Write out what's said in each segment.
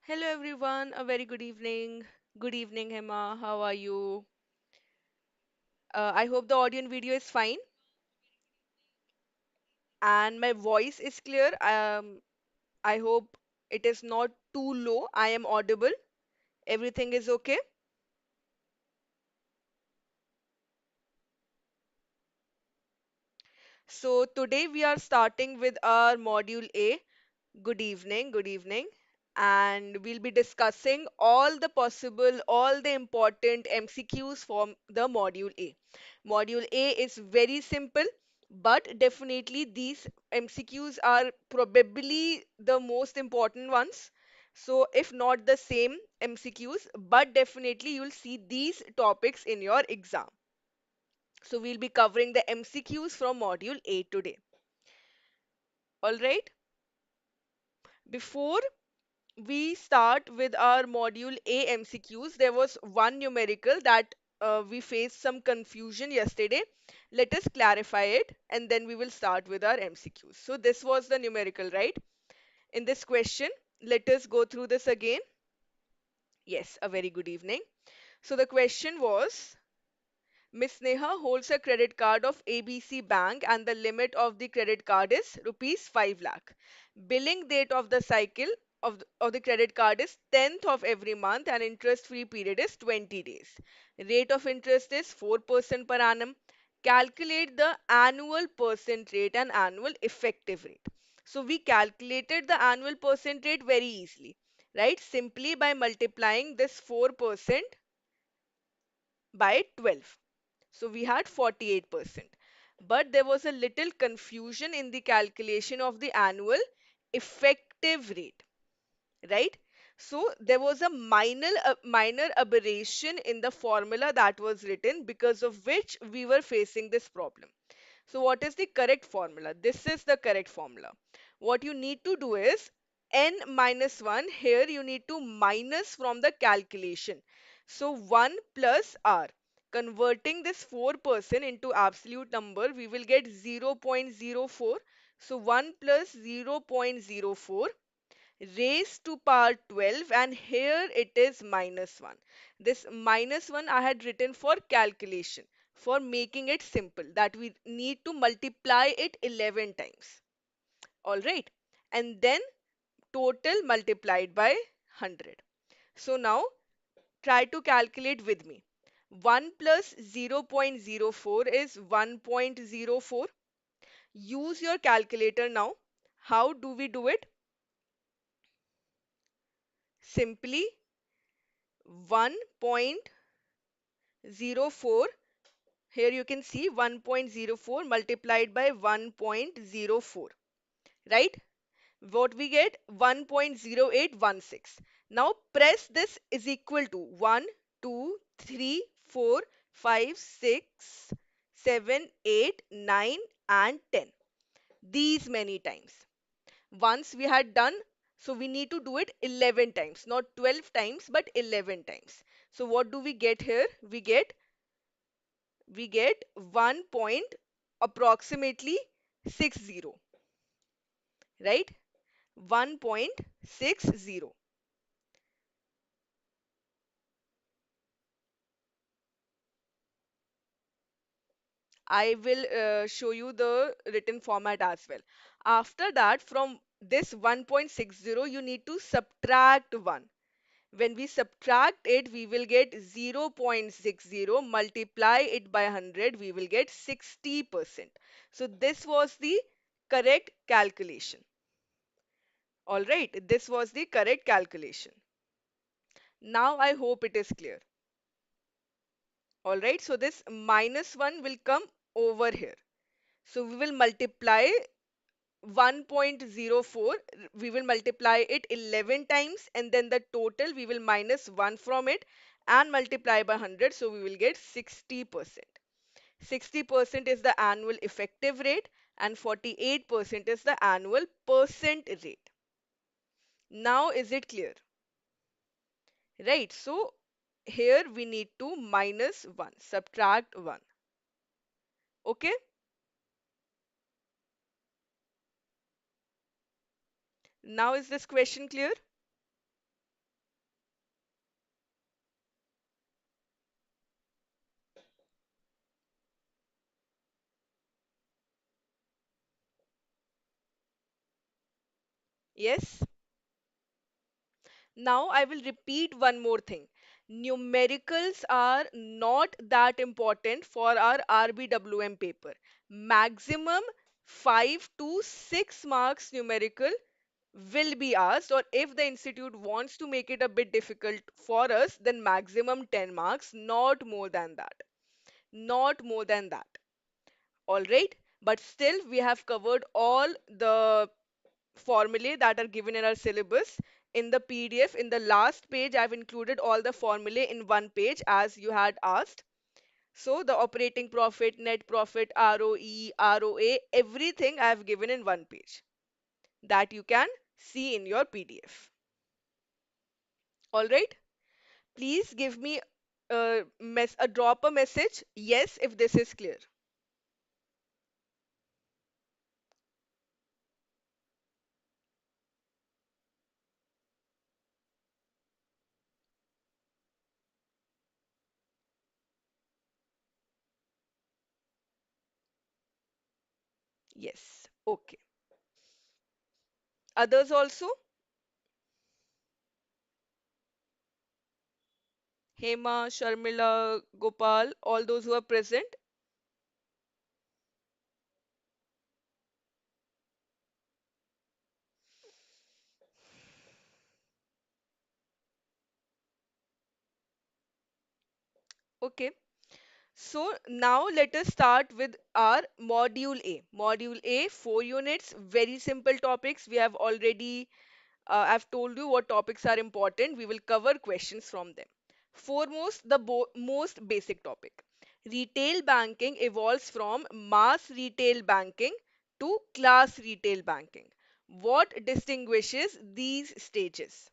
Hello everyone, a very good evening. Good evening, Hema. How are you? I hope the audio and video is fine and my voice is clear. I hope it is not too low. I am audible. Everything is okay. So today we are starting with our module A. Good evening, good evening. And we'll be discussing all the important MCQs from the module A. Module A is very simple, but definitely these MCQs are probably the most important ones. So, if not the same MCQs, but definitely you'll see these topics in your exam. So, we'll be covering the MCQs from module A today. All right. Before we start with our module A MCQs, there was one numerical that we faced some confusion yesterday. Let us clarify it and then we will start with our MCQs. So this was the numerical, right? In this question, let us go through this again. Yes, a very good evening. So the question was, Miss Neha holds a credit card of ABC Bank and the limit of the credit card is rupees 5 lakh. Billing date of the cycle of the credit card is 10th of every month and interest free period is 20 days. Rate of interest is 4% per annum. Calculate the annual percent rate and annual effective rate. So we calculated the annual percent rate very easily, right? Simply by multiplying this 4% by 12. So we had 48%. But there was a little confusion in the calculation of the annual effective rate, right? So there was a minor aberration in the formula that was written because of which we were facing this problem. So what is the correct formula? This is the correct formula. What you need to do is n minus 1. Here you need to minus from the calculation. So 1 plus r. Converting this 4% into absolute number, we will get 0.04. So 1 plus 0.04 raised to power 12 and here it is minus 1. This minus 1 I had written for calculation for making it simple that we need to multiply it 11 times. All right. And then total multiplied by 100. So now try to calculate with me. 1 plus 0.04 is 1.04. Use your calculator now. How do we do it? Simply 1.04. Here you can see 1.04 multiplied by 1.04, right? What we get? 1.0816. Now press this is equal to 1, 2, 3, 4, 5, 6, 7, 8, 9 and 10. These many times. Once we had done, so we need to do it 11 times, not 12 times, but 11 times. So what do we get here? We get 1 point approximately 60, right? 1.60. I will show you the written format as well. After that, from this 1.60, you need to subtract 1. When we subtract it, we will get 0.60. Multiply it by 100, we will get 60%. So this was the correct calculation. All right, this was the correct calculation. Now I hope it is clear. All right, so this minus 1 will come over here. So we will multiply 1.04, we will multiply it 11 times and then the total we will minus 1 from it and multiply by 100. So we will get 60%. 60% is the annual effective rate and 48% is the annual percent rate. Now is it clear? Right. So here we need to minus 1, subtract 1. Okay. Now is this question clear? Yes. Now I will repeat one more thing. Numericals are not that important for our RBWM paper. Maximum 5 to 6 marks numerical will be asked, or if the institute wants to make it a bit difficult for us, then maximum 10 marks, not more than that. Not more than that. All right. But still, we have covered all the formulae that are given in our syllabus. In the PDF, in the last page, I've included all the formulae in one page as you had asked. So the operating profit, net profit, ROE, ROA, everything I have given in one page that you can see in your PDF. All right. Please give me a drop a message. Yes, if this is clear. Yes. Okay. Others also? Hema, Sharmila, Gopal, all those who are present. Okay. So now let us start with our module A. Module A, 4 units, very simple topics. We have already, I've told you what topics are important. We will cover questions from them. Foremost, the most basic topic. Retail banking evolves from mass retail banking to class retail banking. What distinguishes these stages?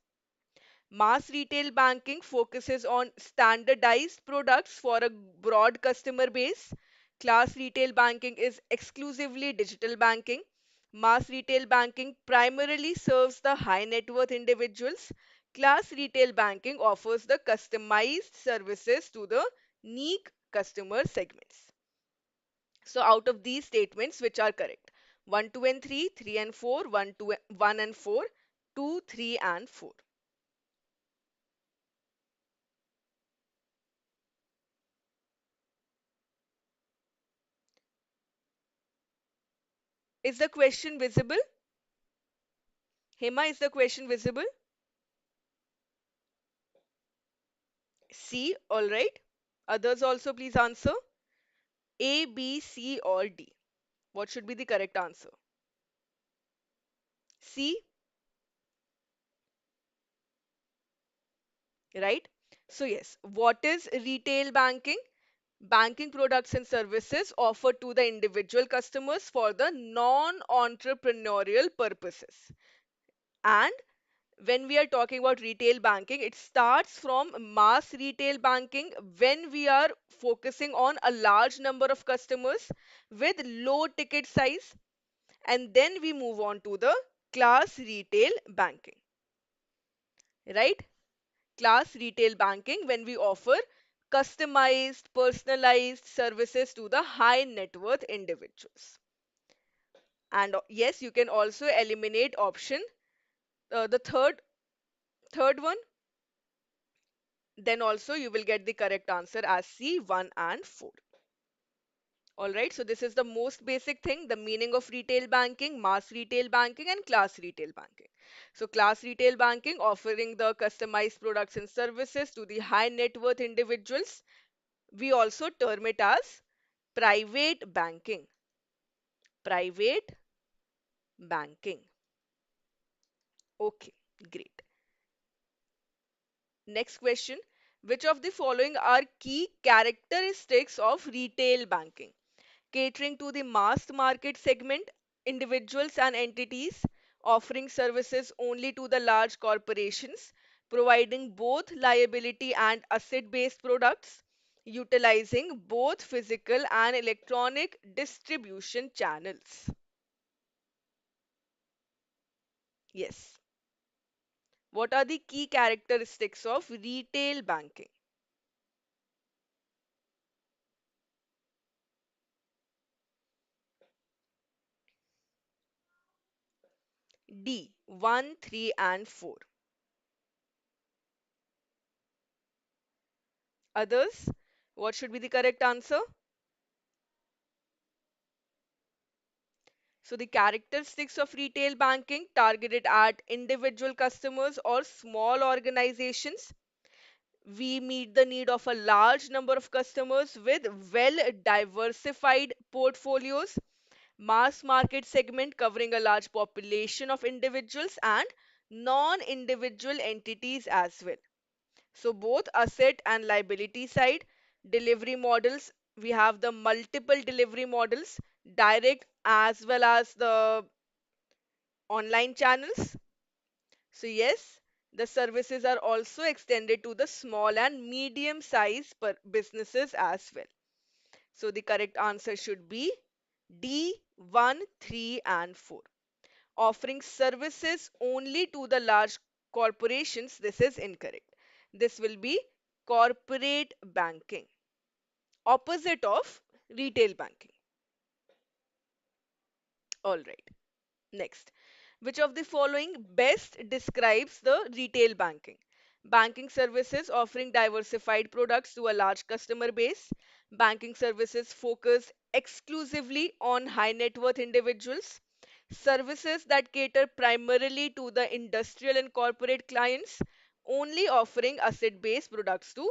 Mass retail banking focuses on standardized products for a broad customer base. Class retail banking is exclusively digital banking. Mass retail banking primarily serves the high net worth individuals. Class retail banking offers the customized services to the unique customer segments. So, out of these statements, which are correct? 1, 2, and 3, 3 and 4, 1, 2, 1 and 4, 2, 3, and 4. Is the question visible? Hema, is the question visible? C, all right. Others also please answer. A, B, C, or D. What should be the correct answer? C, right? So, yes, what is retail banking? Banking products and services offered to the individual customers for the non-entrepreneurial purposes. And when we are talking about retail banking, it starts from mass retail banking when we are focusing on a large number of customers with low ticket size, and then we move on to the class retail banking, right? Class retail banking when we offer customized, personalized services to the high net worth individuals. And yes, you can also eliminate option the third one, then also you will get the correct answer as C, 1 and 4. All right, so this is the most basic thing, the meaning of retail banking, mass retail banking, and class retail banking. So, class retail banking offering the customized products and services to the high net worth individuals. We also term it as private banking. Private banking. Okay, great. Next question. Which of the following are key characteristics of retail banking? Catering to the mass market segment, individuals and entities, offering services only to the large corporations, providing both liability and asset based products, utilizing both physical and electronic distribution channels. Yes. What are the key characteristics of retail banking? D 1, 3, and 4. Others, what should be the correct answer? So the characteristics of retail banking targeted at individual customers or small organizations. We meet the need of a large number of customers with well diversified portfolios, mass market segment covering a large population of individuals and non-individual entities as well. So both asset and liability side delivery models, we have the multiple delivery models, direct as well as the online channels. So yes, the services are also extended to the small and medium size businesses as well. So the correct answer should be D 1, 3, and 4. Offering services only to the large corporations, this is incorrect. This will be corporate banking, opposite of retail banking. All right. Next, which of the following best describes the retail banking? Banking services offering diversified products to a large customer base. Banking services focus exclusively on high net worth individuals. Services that cater primarily to the industrial and corporate clients, only offering asset based products to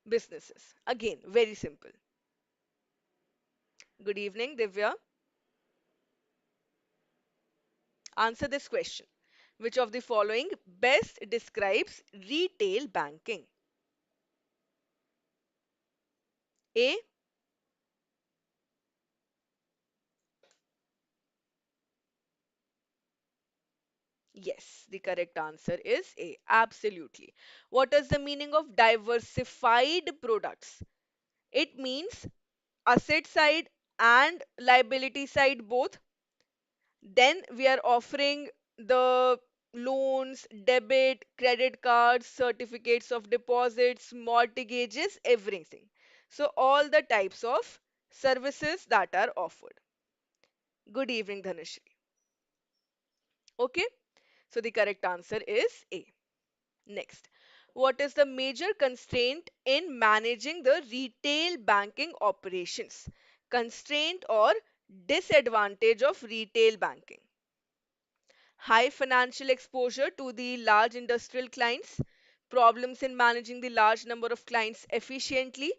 businesses. Again, very simple. Good evening, Divya. Answer this question. Which of the following best describes retail banking? A. Yes, the correct answer is A. Absolutely. What is the meaning of diversified products? It means asset side and liability side both. Then we are offering the loans, debit, credit cards, certificates of deposits, mortgages, everything. So all the types of services that are offered. Good evening, Dhanashri. Okay, so the correct answer is A. Next, what is the major constraint in managing the retail banking operations? Constraint or disadvantage of retail banking? High financial exposure to the large industrial clients, problems in managing the large number of clients efficiently,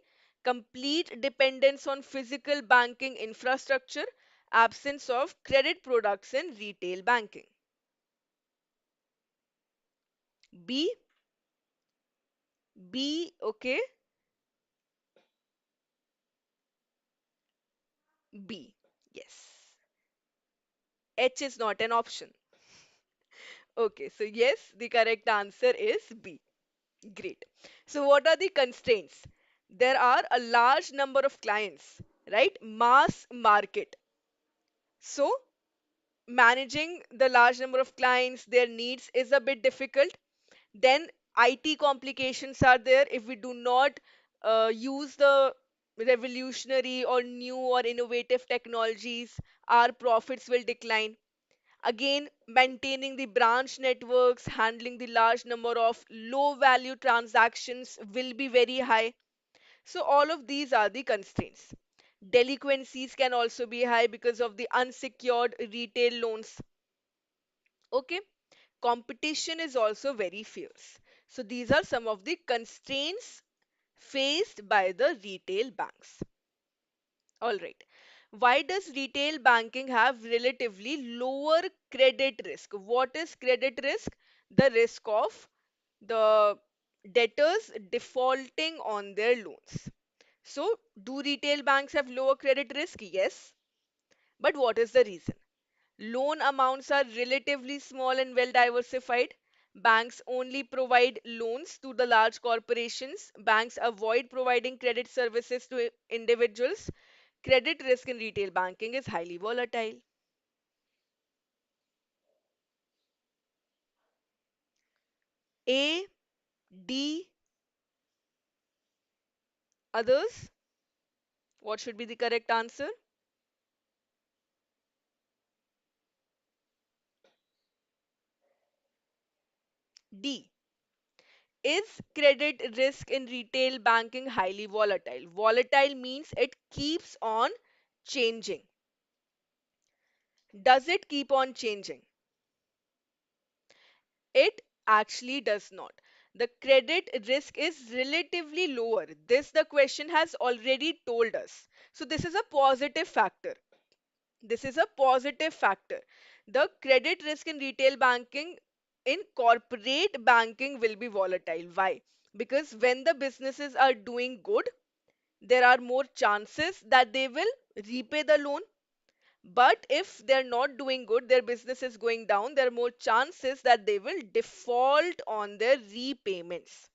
complete dependence on physical banking infrastructure, absence of credit products in retail banking. B, B, okay, B, yes. H is not an option. Okay, so yes, the correct answer is B. Great. So, what are the constraints? There are a large number of clients, right? Mass market. So, managing the large number of clients, their needs is a bit difficult. Then, IT complications are there if we do not use the revolutionary or new or innovative technologies, our profits will decline. Again, maintaining the branch networks, handling the large number of low value transactions will be very high. So, all of these are the constraints. Delinquencies can also be high because of the unsecured retail loans. Okay, competition is also very fierce. So, these are some of the constraints faced by the retail banks. All right. Why does retail banking have relatively lower credit risk? What is credit risk? The risk of the debtors defaulting on their loans. So, do retail banks have lower credit risk? Yes. But what is the reason? Loan amounts are relatively small and well diversified. Banks only provide loans to the large corporations. Banks avoid providing credit services to individuals. Credit risk in retail banking is highly volatile. A, D, others? What should be the correct answer? D. Is credit risk in retail banking highly volatile? Volatile means it keeps on changing. Does it keep on changing? It actually does not. The credit risk is relatively lower. This the question has already told us. So this is a positive factor. This is a positive factor. The credit risk in retail banking, in corporate banking, will be volatile. Why? Because when the businesses are doing good, there are more chances that they will repay the loan. But if they're not doing good, their business is going down, there are more chances that they will default on their repayments.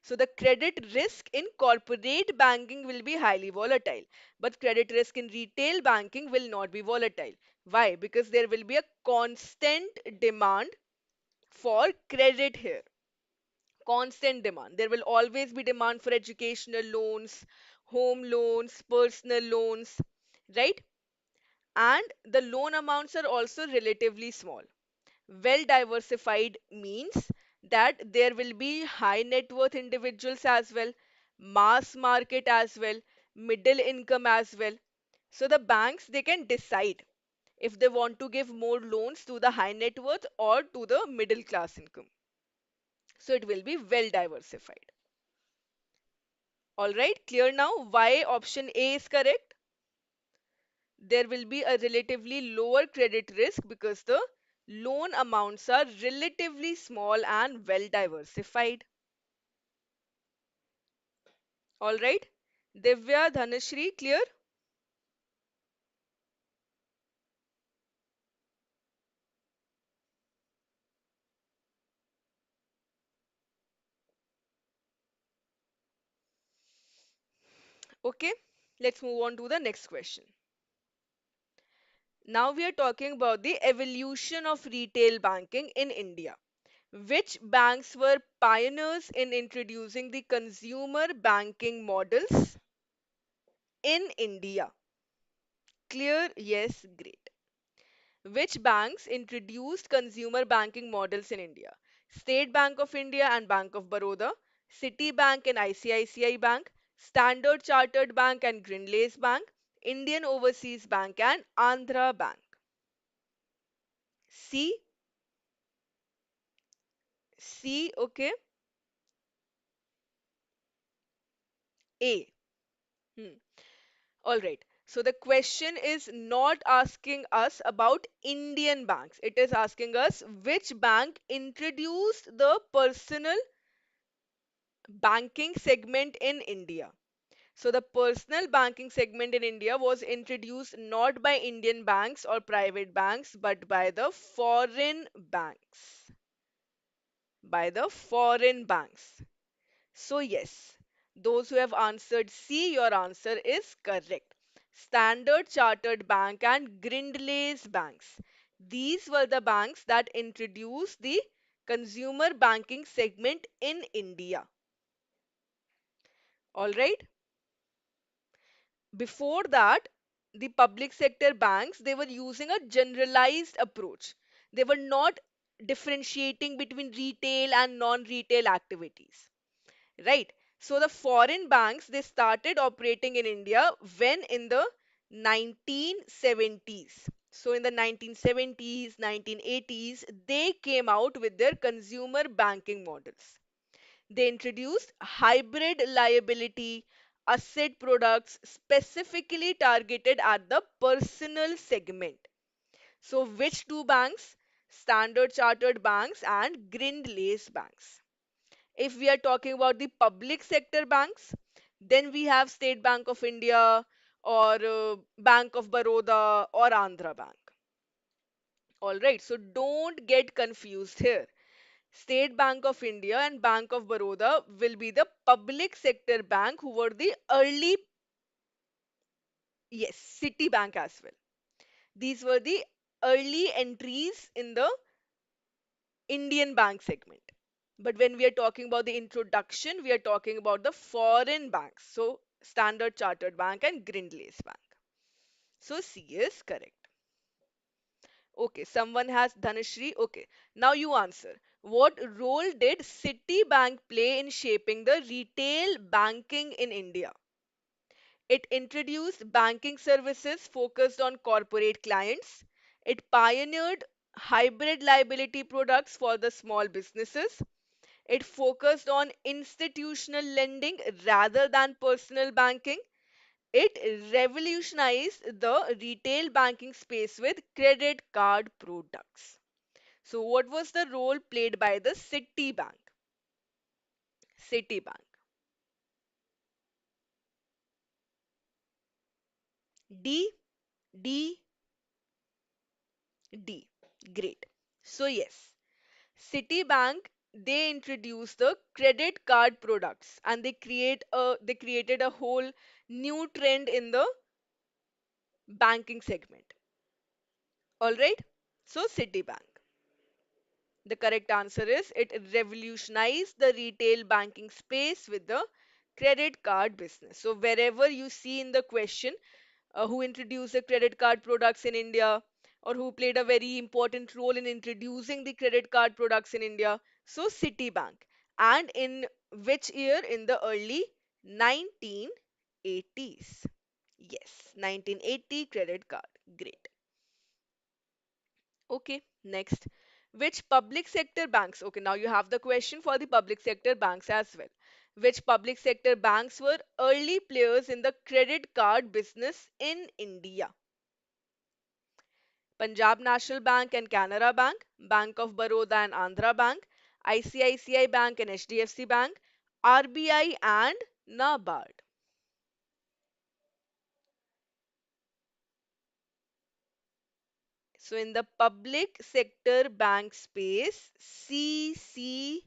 So the credit risk in corporate banking will be highly volatile, but credit risk in retail banking will not be volatile. Why? Because there will be a constant demand for credit here. Constant demand. There will always be demand for educational loans, home loans, personal loans, right? And the loan amounts are also relatively small. Well diversified means that there will be high net worth individuals as well, mass market as well, middle income as well. So the banks, they can decide if they want to give more loans to the high net worth or to the middle class income. So it will be well diversified. All right, clear now why option A is correct? There will be a relatively lower credit risk because the loan amounts are relatively small and well diversified. All right. Divya, Dhanashri, clear? Okay. Let's move on to the next question. Now we are talking about the evolution of retail banking in India. Which banks were pioneers in introducing the consumer banking models in India? Clear? Yes, great. Which banks introduced consumer banking models in India? State Bank of India and Bank of Baroda, Citibank and ICICI Bank, Standard Chartered Bank and Grindlays Bank, Indian Overseas Bank and Andhra Bank. C, C, okay. A. Hmm. All right. So the question is not asking us about Indian banks. It is asking us which bank introduced the personal banking segment in India. So the personal banking segment in India was introduced not by Indian banks or private banks, but by the foreign banks. By the foreign banks. So yes, those who have answered C, your answer is correct. Standard Chartered Bank and Grindlays banks. These were the banks that introduced the consumer banking segment in India. All right. Before that, the public sector banks, they were using a generalized approach. They were not differentiating between retail and non-retail activities, right? So the foreign banks, they started operating in India when in the 1970s. So in the 1970s, 1980s, they came out with their consumer banking models. They introduced hybrid liability asset products specifically targeted at the personal segment. So, which two banks? Standard Chartered banks and Grindlays banks. If we are talking about the public sector banks, then we have State Bank of India or Bank of Baroda or Andhra Bank. All right, so don't get confused here. State Bank of India and Bank of Baroda will be the public sector bank who were the early, yes, Citibank as well. These were the early entries in the Indian bank segment. But when we are talking about the introduction, we are talking about the foreign banks. So Standard Chartered Bank and Grindlays Bank. So C is correct. Okay, someone has Dhanashri. Okay, now you answer. What role did Citibank play in shaping the retail banking in India? It introduced banking services focused on corporate clients. It pioneered hybrid liability products for the small businesses. It focused on institutional lending rather than personal banking. It revolutionized the retail banking space with credit card products. So, what was the role played by the Citibank? Citibank. D, D, D. Great. So, yes, Citibank, they introduced the credit card products and they created a whole new trend in the banking segment. All right. So, Citibank. The correct answer is it revolutionized the retail banking space with the credit card business. So, wherever you see in the question who introduced the credit card products in India or who played a very important role in introducing the credit card products in India, so Citibank. And in which year? In the early 1980s. Yes, 1980 credit card. Great. Okay, next. Which public sector banks? Okay, now you have the question for the public sector banks as well. Which public sector banks were early players in the credit card business in India? Punjab National Bank and Canara Bank, Bank of Baroda and Andhra Bank, ICICI Bank and HDFC Bank, RBI and Nabard. So in the public sector bank space, CCA,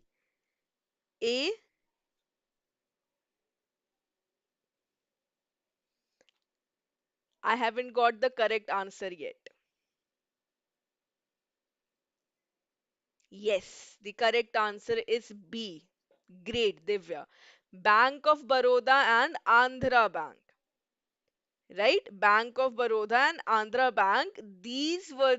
I haven't got the correct answer yet. Yes, the correct answer is B. Great, Divya. Bank of Baroda and Andhra Bank. Right? Bank of Baroda and Andhra Bank. These were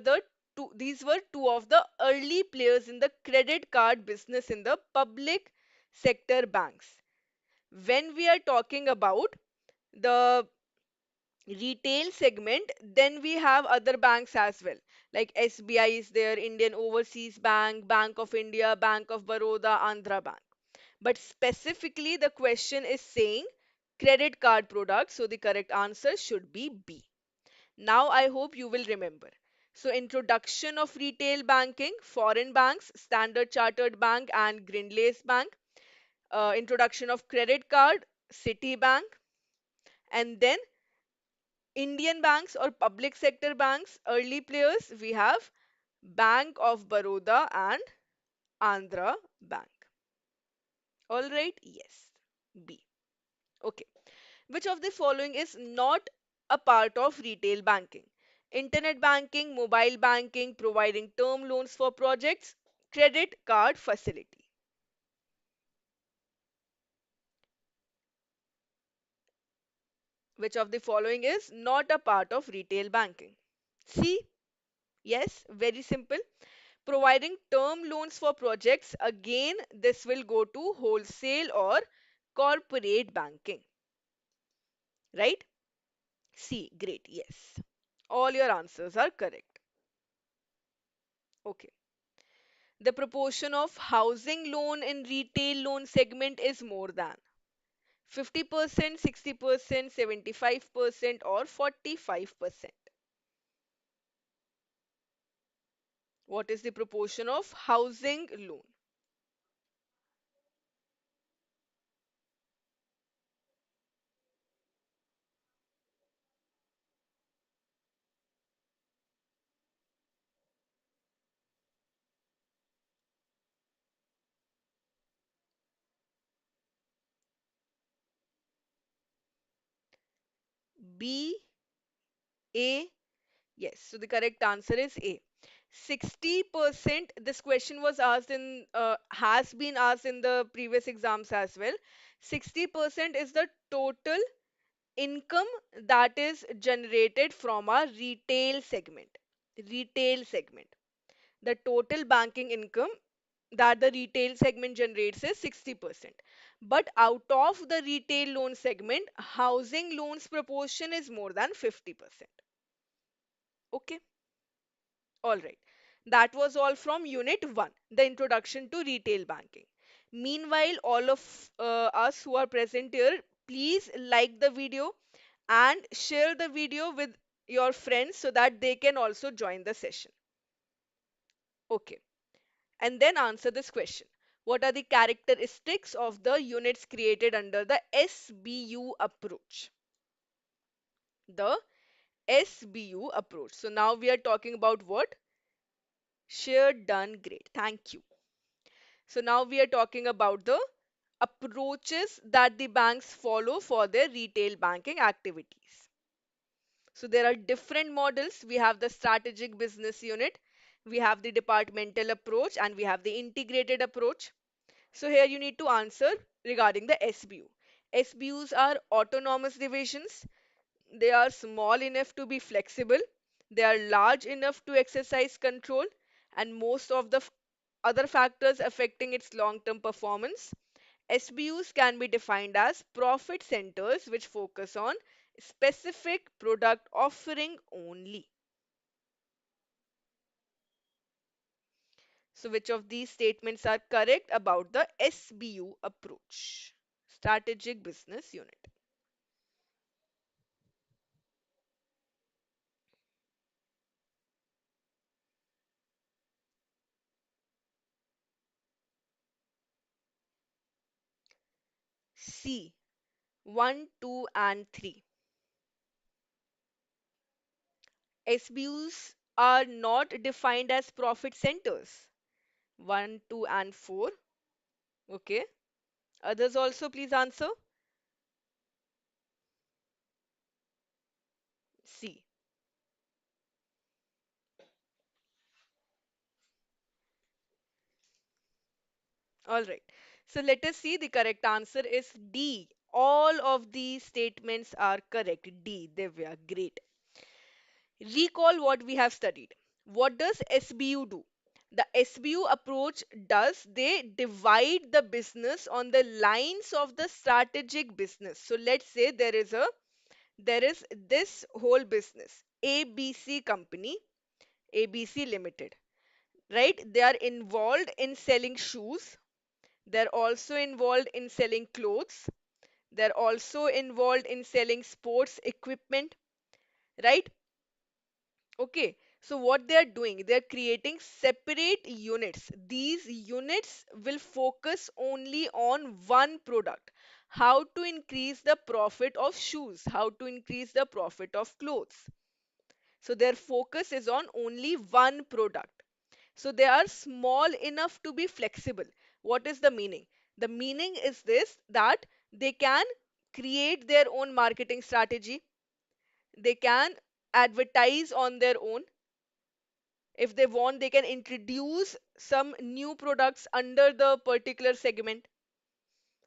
two of the early players in the credit card business in the public sector banks. When we are talking about the retail segment, then we have other banks as well. Like SBI is there, Indian Overseas Bank, Bank of India, Bank of Baroda, Andhra Bank. But specifically, the question is saying credit card products. So the correct answer should be B. Now I hope you will remember. So introduction of retail banking, foreign banks, Standard Chartered Bank and Grindlays Bank. Introduction of credit card, Citibank. And then Indian banks or public sector banks, early players, we have Bank of Baroda and Andhra Bank. All right, yes, B. Okay. Which of the following is not a part of retail banking? Internet banking, mobile banking, providing term loans for projects, credit card facility. Which of the following is not a part of retail banking? C. Yes, very simple. Providing term loans for projects, again, this will go to wholesale or corporate banking, right? C, great, yes. All your answers are correct. Okay. The proportion of housing loan in retail loan segment is more than 50%, 60%, 75%, or 45%. What is the proportion of housing loan? B, A, yes, so the correct answer is A. 60%, this question was asked has been asked in the previous exams as well. 60% is the total income that is generated from our retail segment. Retail segment. The total banking income that the retail segment generates is 60%. But out of the retail loan segment, housing loans proportion is more than 50%. Okay, all right. That was all from Unit 1, the introduction to retail banking. Meanwhile, all of us who are present here, please like the video and share the video with your friends so that they can also join the session. Okay. And then answer this question. What are the characteristics of the units created under the SBU approach? The SBU approach. So now we are talking about what? Shared done great. Thank you. So now we are talking about the approaches that the banks follow for their retail banking activities. So there are different models. We have the strategic business unit, we have the departmental approach, and we have the integrated approach. So here you need to answer regarding the SBU. SBUs are autonomous divisions. They are small enough to be flexible. They are large enough to exercise control and most of the other factors affecting its long-term performance. SBUs can be defined as profit centers which focus on specific product offering only. So which of these statements are correct about the SBU approach? Strategic business unit. C. 1, 2, and 3. SBUs are not defined as profit centers. 1, 2, and 4. Okay. Others also please answer. C. All right. So let us see. The correct answer is D. All of these statements are correct. D. Divya. Great. Recall what we have studied. What does SBU do? The SBU approach does they divide the business on the lines of the strategic business. So let's say there is this whole business ABC company, ABC Limited, right? They are involved in selling shoes. They're also involved in selling clothes. They're also involved in selling sports equipment, right? Okay, so what they are doing, they're creating separate units. These units will focus only on one product. How to increase the profit of shoes, how to increase the profit of clothes. So their focus is on only one product. So they are small enough to be flexible. What is the meaning? The meaning is this that they can create their own marketing strategy, they can advertise on their own. If they want, they can introduce some new products under the particular segment.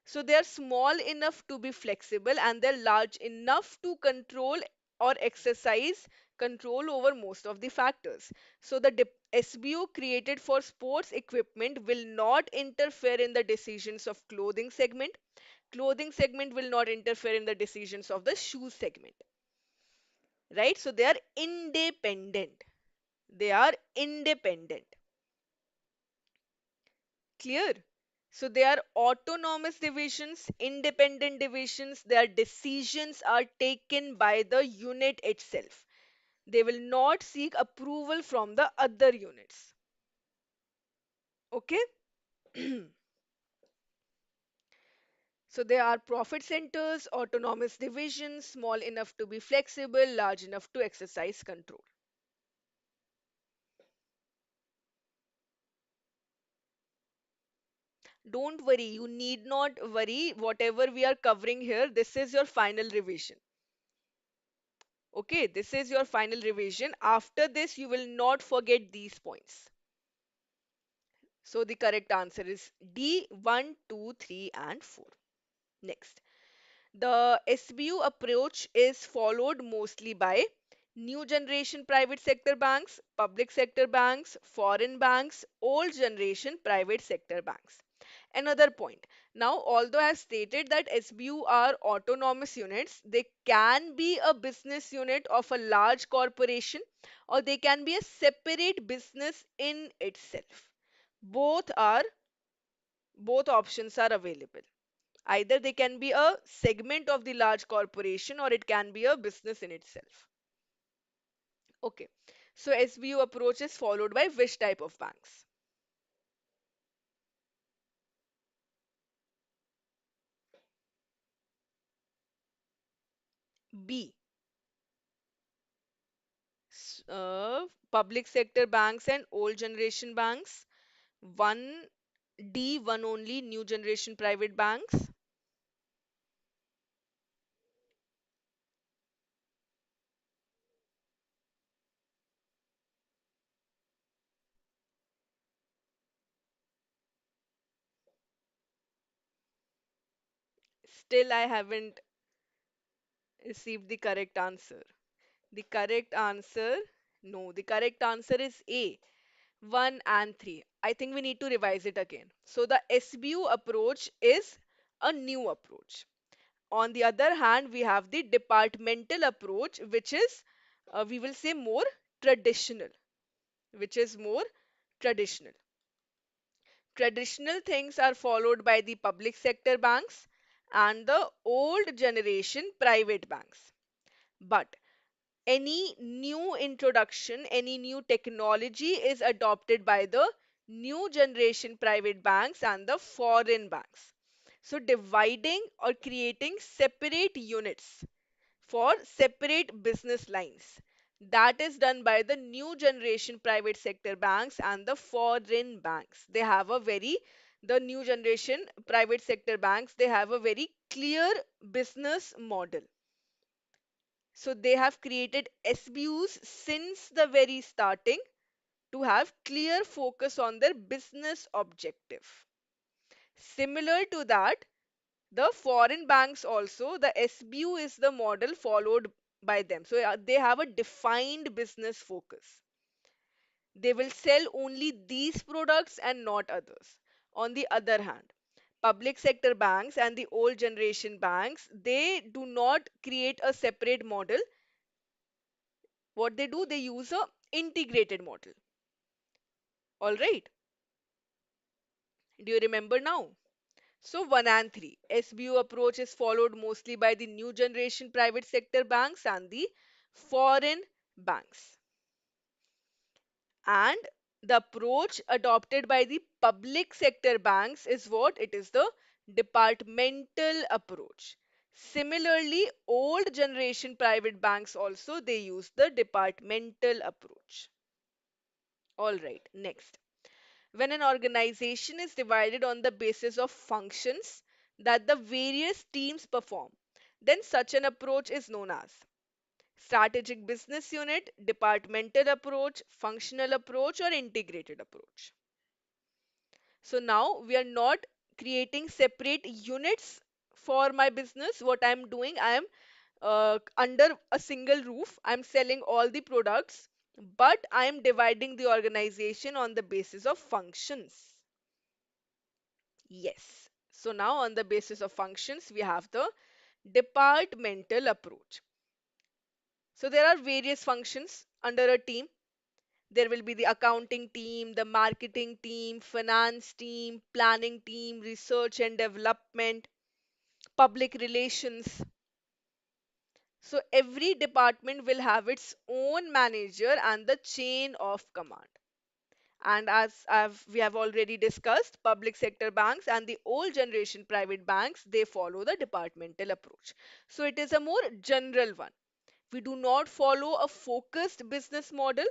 So they are small enough to be flexible and they're large enough to control or exercise control over most of the factors. So the SBU created for sports equipment will not interfere in the decisions of clothing segment. Clothing segment will not interfere in the decisions of the shoe segment. Right? So they are independent. They are independent. Clear? So they are autonomous divisions, independent divisions. Their decisions are taken by the unit itself. They will not seek approval from the other units. Okay? So they are profit centers, autonomous divisions, small enough to be flexible, large enough to exercise control. Don't worry, you need not worry. Whatever we are covering here, this is your final revision. Okay, this is your final revision. After this, you will not forget these points. So the correct answer is D 1, 2, 3, and 4. Next, the SBU approach is followed mostly by New generation private sector banks, public sector banks, foreign banks, old generation private sector banks. Another point. Now, although I have stated that SBU are autonomous units, they can be a business unit of a large corporation or they can be a separate business in itself. Both are both options are available. Either they can be a segment of the large corporation or it can be a business in itself. Okay. So SBU approach is followed by which type of banks? B. Public sector banks and old generation banks. One D, one only new generation private banks. Still, I haven't received the correct answer. The correct answer, no, the correct answer is A, 1 and 3. I think we need to revise it again. So the SBU approach is a new approach. On the other hand, we have the departmental approach, which is, we will say, more traditional, which is more traditional. Traditional things are followed by the public sector banks and the old generation private banks. But any new introduction, any new technology is adopted by the new generation private banks and the foreign banks. So, dividing or creating separate units for separate business lines. That is done by the new generation private sector banks and the foreign banks. They have a very, the new generation private sector banks, they have a very clear business model. So they have created SBUs since the very starting to have clear focus on their business objective. Similar to that, the foreign banks also, the SBU is the model followed by them. So they have a defined business focus. They will sell only these products and not others. On the other hand, public sector banks and the old generation banks, they do not create a separate model. What they do, they use a integrated model. All right. Do you remember now? So 1 and 3. SBU approach is followed mostly by the new generation private sector banks and the foreign banks. And the approach adopted by the public sector banks is what? It is the departmental approach. Similarly, old generation private banks also they use the departmental approach. All right, next. When an organization is divided on the basis of functions that the various teams perform, then such an approach is known as strategic business unit, departmental approach, functional approach, or integrated approach. So now we are not creating separate units for my business. What I'm doing, I am under a single roof, I'm selling all the products, but I am dividing the organization on the basis of functions. Yes. So now on the basis of functions, we have the departmental approach. So there are various functions under a team. There will be the accounting team, the marketing team, finance team, planning team, research and development, public relations. So every department will have its own manager and the chain of command. And we have already discussed, public sector banks and the old generation private banks, they follow the departmental approach. So it is a more general one. We do not follow a focused business model,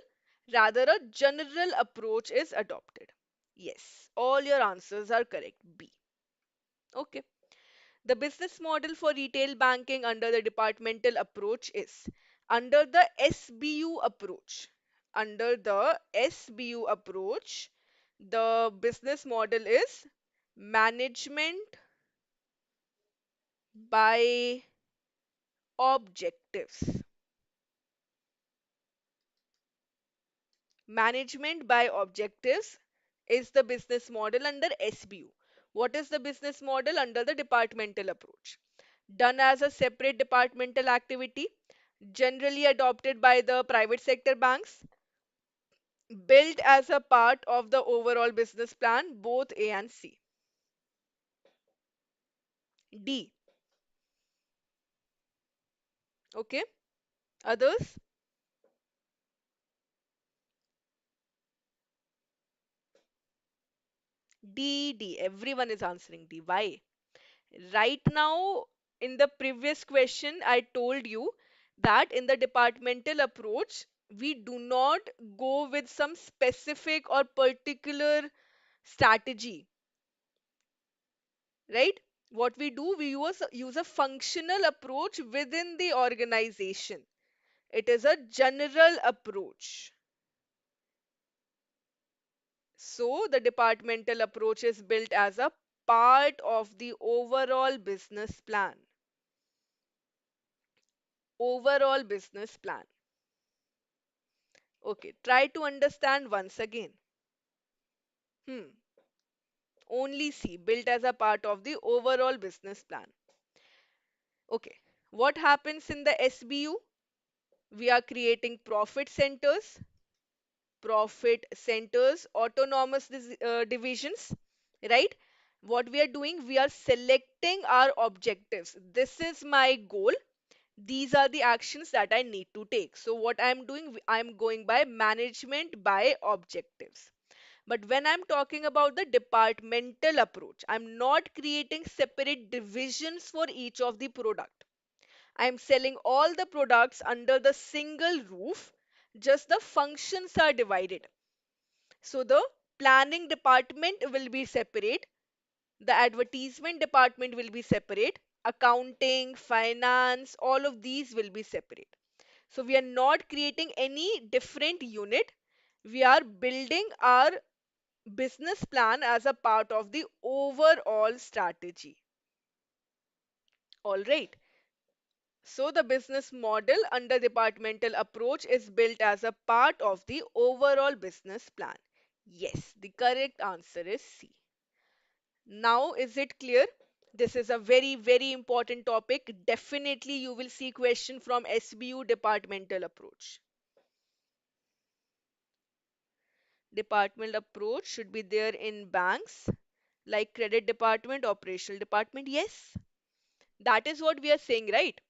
rather, a general approach is adopted. Yes, all your answers are correct. B. Okay. The business model for retail banking under the departmental approach is under the SBU approach. Under the SBU approach, the business model is management by objectives. Management by objectives is the business model under SBU. What is the business model under the departmental approach? Done as a separate departmental activity, generally adopted by the private sector banks, built as a part of the overall business plan, both A and C. D. Okay. Others? D. D. Everyone is answering D. Why? Right now, in the previous question, I told you that in the departmental approach, we do not go with some specific or particular strategy, right? What we do, we use a functional approach within the organization. It is a general approach. So the departmental approach is built as a part of the overall business plan. Overall business plan. Okay, try to understand once again. Hmm. Only C, built as a part of the overall business plan. Okay. What happens in the SBU? We are creating profit centers, autonomous divisions, right? What we are doing, we are selecting our objectives. This is my goal. These are the actions that I need to take. So what I'm doing, I'm going by management by objectives. But when I'm talking about the departmental approach, I'm not creating separate divisions for each of the product. I'm selling all the products under the single roof, just the functions are divided. So the planning department will be separate, the advertisement department will be separate, accounting, finance, all of these will be separate. So we are not creating any different unit. We are building our business plan as a part of the overall strategy. All right. So the business model under departmental approach is built as a part of the overall business plan. Yes, the correct answer is C. Now, is it clear? This is a very, very important topic. Definitely, you will see question from SBU departmental approach. Departmental approach should be there in banks, like credit department, operational department. Yes, that is what we are saying, right?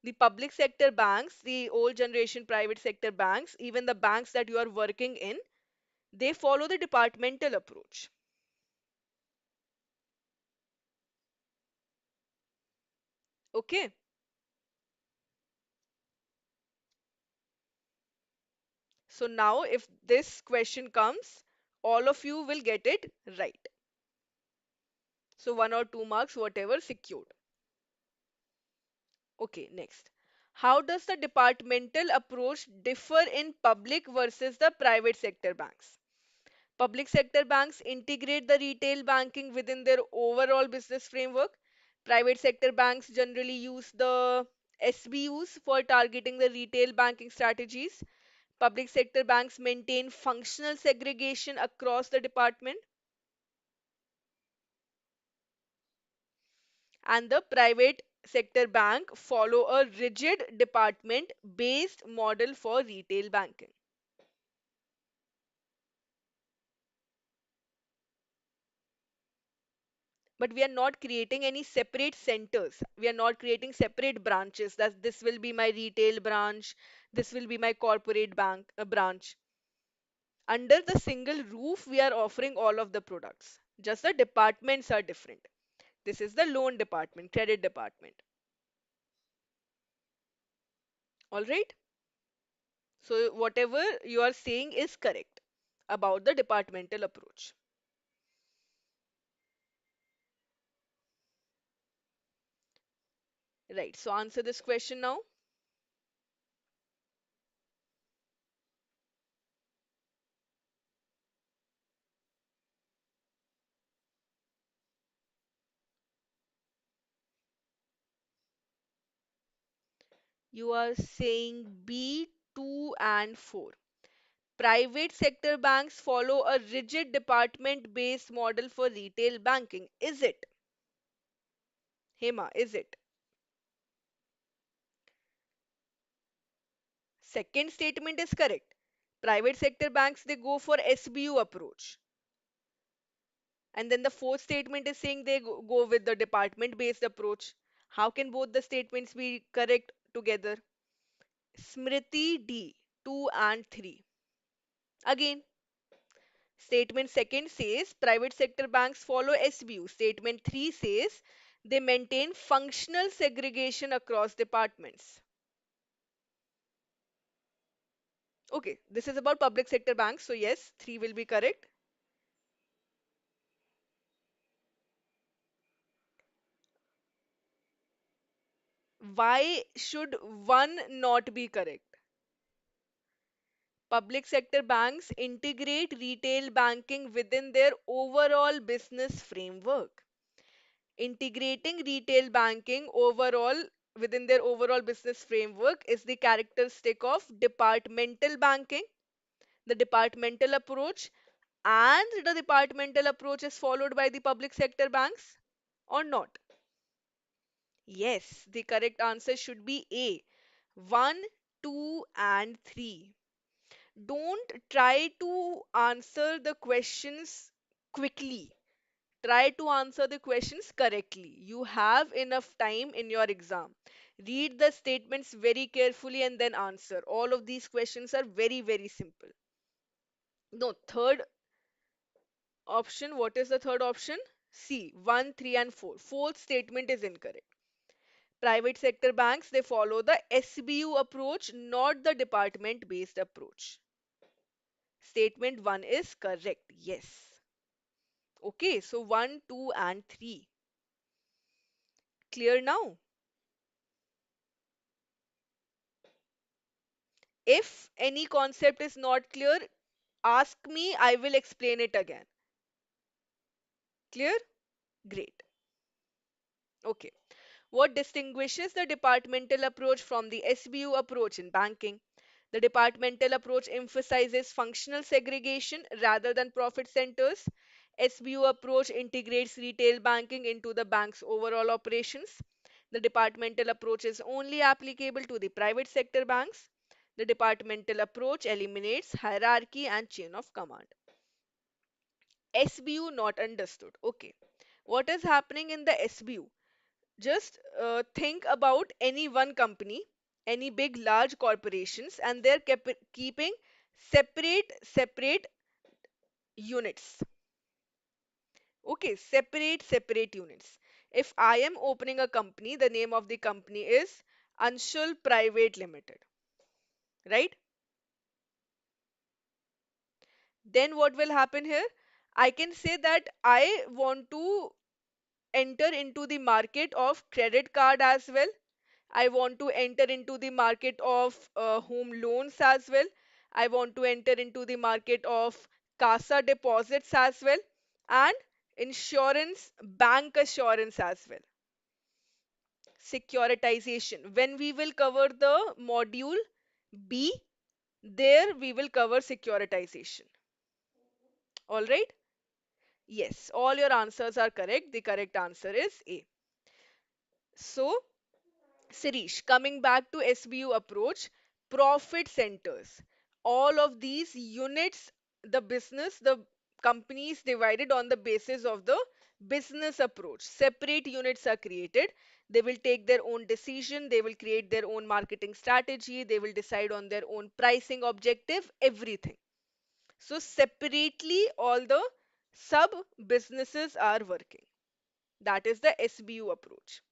The public sector banks, the old generation private sector banks, even the banks that you are working in, they follow the departmental approach. Okay. So now if this question comes, all of you will get it right. So 1 or 2 marks, whatever, secured. Okay, next. How does the departmental approach differ in public versus the private sector banks? Public sector banks integrate the retail banking within their overall business framework. Private sector banks generally use the SBUs for targeting the retail banking strategies. Public sector banks maintain functional segregation across the department, and the private sector bank follow a rigid department based model for retail banking. But we are not creating any separate centers. We are not creating separate branches, that this will be my retail branch, this will be my corporate bank branch. Under the single roof, we are offering all of the products, just the departments are different. This is the loan department, credit department. All right. So whatever you are saying is correct about the departmental approach. Right. So answer this question now. You are saying B, 2 and 4. Private sector banks follow a rigid department based model for retail banking. Is it? Hema, is it? Second statement is correct. Private sector banks, they go for SBU approach. And then the fourth statement is saying they go with the department based approach. How can both the statements be correct together? Smriti D, 2 and 3. Again, statement second says private sector banks follow SBU. Statement 3 says they maintain functional segregation across departments. Okay, this is about public sector banks. So, yes, 3 will be correct. Why should 1 not be correct? Public sector banks integrate retail banking within their overall business framework. Integrating retail banking overall within their overall business framework is the characteristic of departmental banking. The departmental approach and the departmental approach is followed by the public sector banks or not? Yes, the correct answer should be A. 1, 2, and 3. Don't try to answer the questions quickly. Try to answer the questions correctly. You have enough time in your exam. Read the statements very carefully and then answer. All of these questions are very, very simple. No, third option. What is the third option? C. 1, 3, and 4. Fourth statement is incorrect. Private sector banks, they follow the SBU approach, not the department based approach. Statement 1 is correct. Yes. Okay, so 1, 2, and 3. Clear now? If any concept is not clear, ask me, I will explain it again. Clear? Great. Okay. What distinguishes the departmental approach from the SBU approach in banking? The departmental approach emphasizes functional segregation rather than profit centers. SBU approach integrates retail banking into the bank's overall operations. The departmental approach is only applicable to the private sector banks. The departmental approach eliminates hierarchy and chain of command. SBU not understood. Okay. What is happening in the SBU? Just think about any one company, any big large corporations, and they're keeping separate units. Okay, separate units. If I am opening a company, the name of the company is Anshul Private Limited, right? Then what will happen here? I can say that I want to enter into the market of credit card as well. I want to enter into the market of home loans as well. I want to enter into the market of CASA deposits as well, and insurance, bank assurance as well. Securitization. When we will cover the module B, there we will cover securitization. All right? Yes, all your answers are correct. The correct answer is A. So, Sirish, coming back to SBU approach, profit centers. All of these units, the business, the companies divided on the basis of the business approach. Separate units are created. They will take their own decision. They will create their own marketing strategy. They will decide on their own pricing objective, everything. So separately, all the sub businesses are working. That is the SBU approach.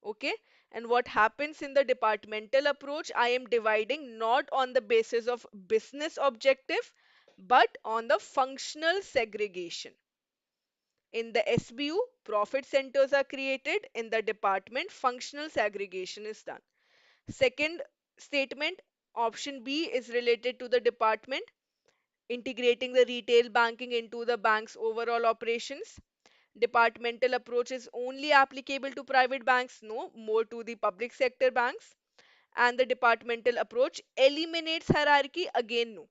Okay, and what happens in the departmental approach, I am dividing not on the basis of business objective but on the functional segregation. In the SBU, profit centers are created. In the department, functional segregation is done. Second statement, option B, is related to the department, integrating the retail banking into the bank's overall operations. Departmental approach is only applicable to private banks? No, more to the public sector banks. And the departmental approach eliminates hierarchy? Again, no.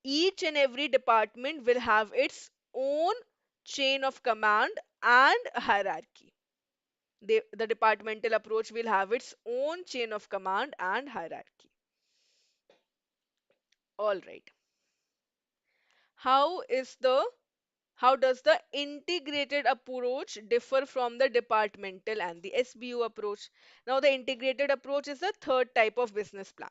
Each and every department will have its own chain of command and hierarchy. The departmental approach will have its own chain of command and hierarchy. All right. How is the how does the integrated approach differ from the departmental and the SBU approach? Now, the integrated approach is the third type of business plan.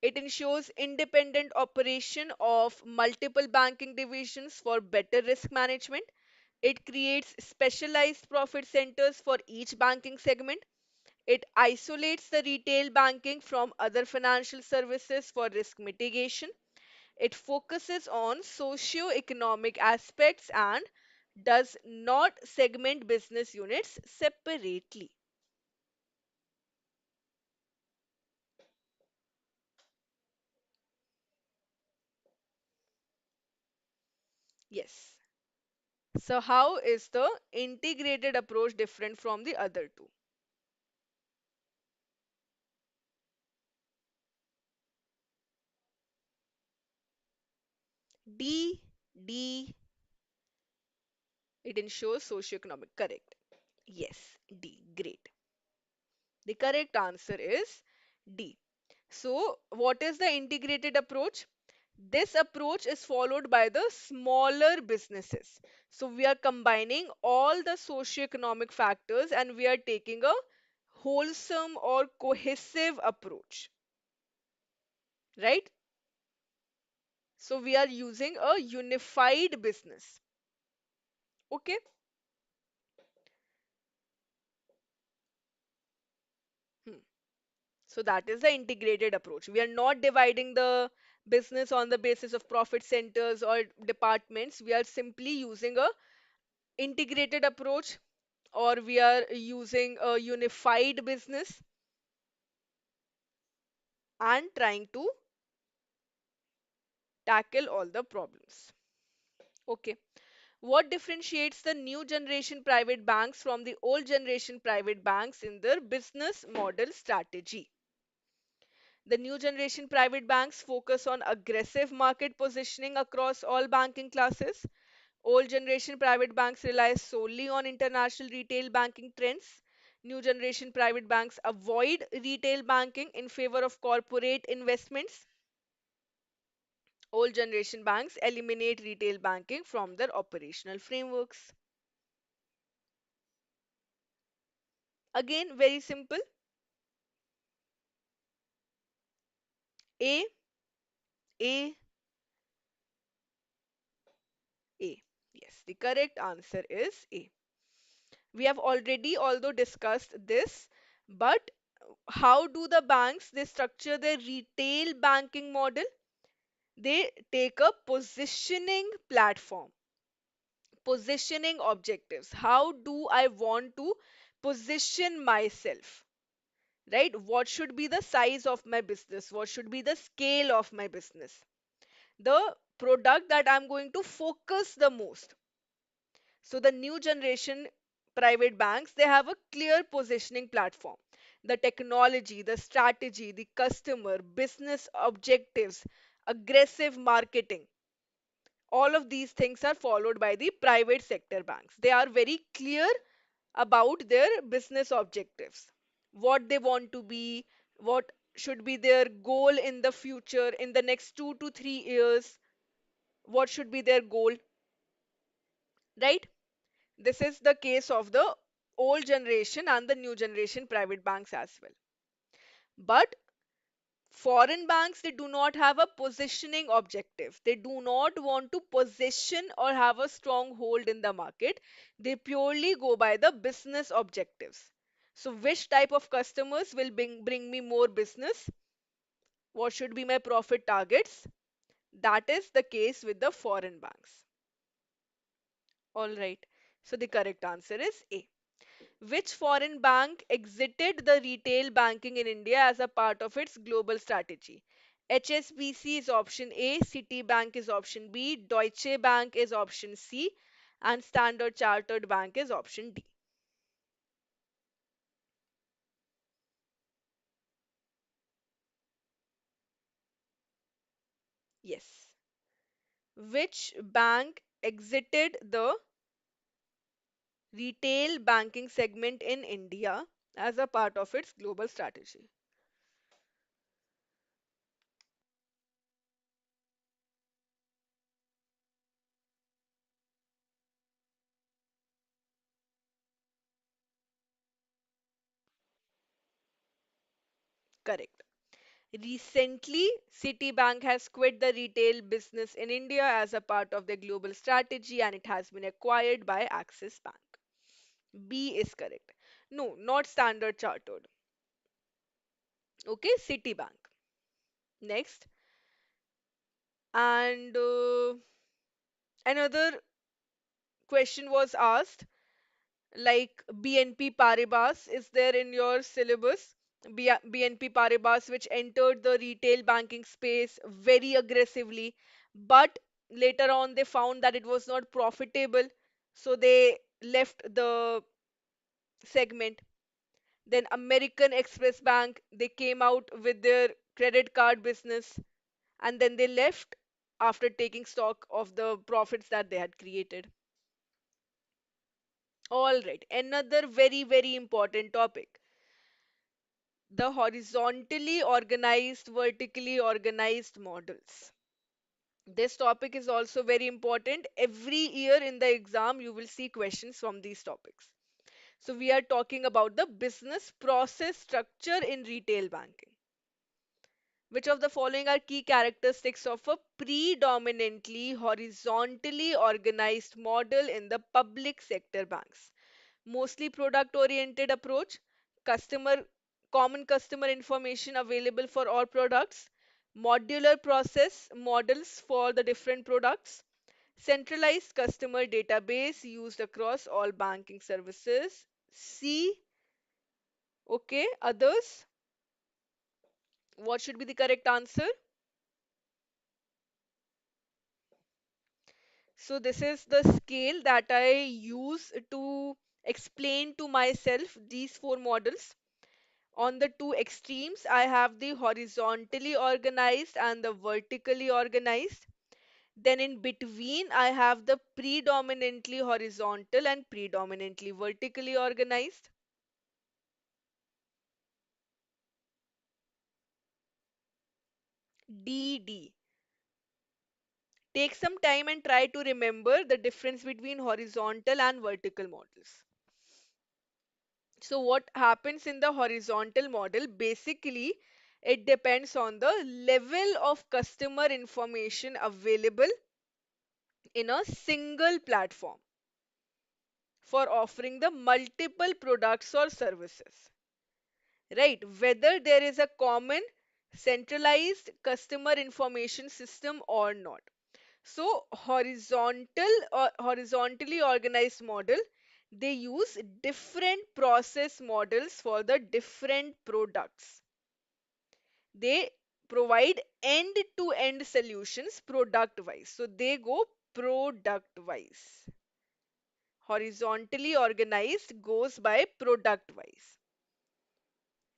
It ensures independent operation of multiple banking divisions for better risk management. It creates specialized profit centers for each banking segment. It isolates the retail banking from other financial services for risk mitigation. It focuses on socio-economic aspects and does not segment business units separately. Yes. So, how is the integrated approach different from the other two? D, D, it ensures socio-economic. Correct. Yes, D. Great. The correct answer is D. So, what is the integrated approach? This approach is followed by the smaller businesses. So, we are combining all the socio-economic factors and we are taking a wholesome or cohesive approach, right? So, we are using a unified business. Okay. Hmm. So that is the integrated approach. We are not dividing the business on the basis of profit centers or departments. We are simply using a integrated approach, or we are using a unified business and trying to tackle all the problems. Okay. What differentiates the new generation private banks from the old generation private banks in their business model strategy? The new generation private banks focus on aggressive market positioning across all banking classes. Old generation private banks rely solely on international retail banking trends. New generation private banks avoid retail banking in favor of corporate investments. Old generation banks eliminate retail banking from their operational frameworks. Again, very simple. A, A, A. Yes, the correct answer is A. We have already although discussed this, but how do the banks they structure their retail banking model? They take a positioning platform, positioning objectives. How do I want to position myself? Right? What should be the size of my business? What should be the scale of my business? The product that I'm going to focus the most. So the new generation private banks, they have a clear positioning platform. The technology, the strategy, the customer, business objectives, aggressive marketing, all of these things are followed by the private sector banks. They are very clear about their business objectives, what they want to be, what should be their goal in the future, in the next 2 to 3 years, what should be their goal, right? This is the case of the old generation and the new generation private banks as well. But foreign banks, they do not have a positioning objective. They do not want to position or have a strong hold in the market. They purely go by the business objectives. So, which type of customers will bring me more business? What should be my profit targets? That is the case with the foreign banks. All right. So, the correct answer is A. Which foreign bank exited the retail banking in India as a part of its global strategy? HSBC is option A, Citibank is option B, Deutsche Bank is option C, and Standard Chartered Bank is option D. Yes. Which bank exited the retail banking segment in India as a part of its global strategy? Correct. Recently, Citibank has quit the retail business in India as a part of their global strategy and it has been acquired by Axis Bank. B is correct. No, not Standard Chartered. Okay, Citibank. Next. And another question was asked like BNP Paribas is there in your syllabus. BNP Paribas, which entered the retail banking space very aggressively, but later on they found that it was not profitable, so they left the segment. Then American Express Bank, they came out with their credit card business and then they left after taking stock of the profits that they had created. All right, another very, very important topic, the horizontally organized, vertically organized models. This topic is also very important. Every year in the exam, you will see questions from these topics. So, we are talking about the business process structure in retail banking. Which of the following are key characteristics of a predominantly horizontally organized model in the public sector banks? Mostly product oriented approach, customer common customer information available for all products, modular process models for the different products, centralized customer database used across all banking services. C, okay, others. What should be the correct answer? So this is the scale that I use to explain to myself these four models. On the two extremes, I have the horizontally organized and the vertically organized. Then in between, I have the predominantly horizontal and predominantly vertically organized. DD. Take some time and try to remember the difference between horizontal and vertical models. So what happens in the horizontal model? Basically, it depends on the level of customer information available in a single platform for offering the multiple products or services, right? Whether there is a common centralized customer information system or not. So horizontally organized model, they use different process models for the different products. They provide end to end solutions product wise. So they go product wise. Horizontally organized goes by product wise,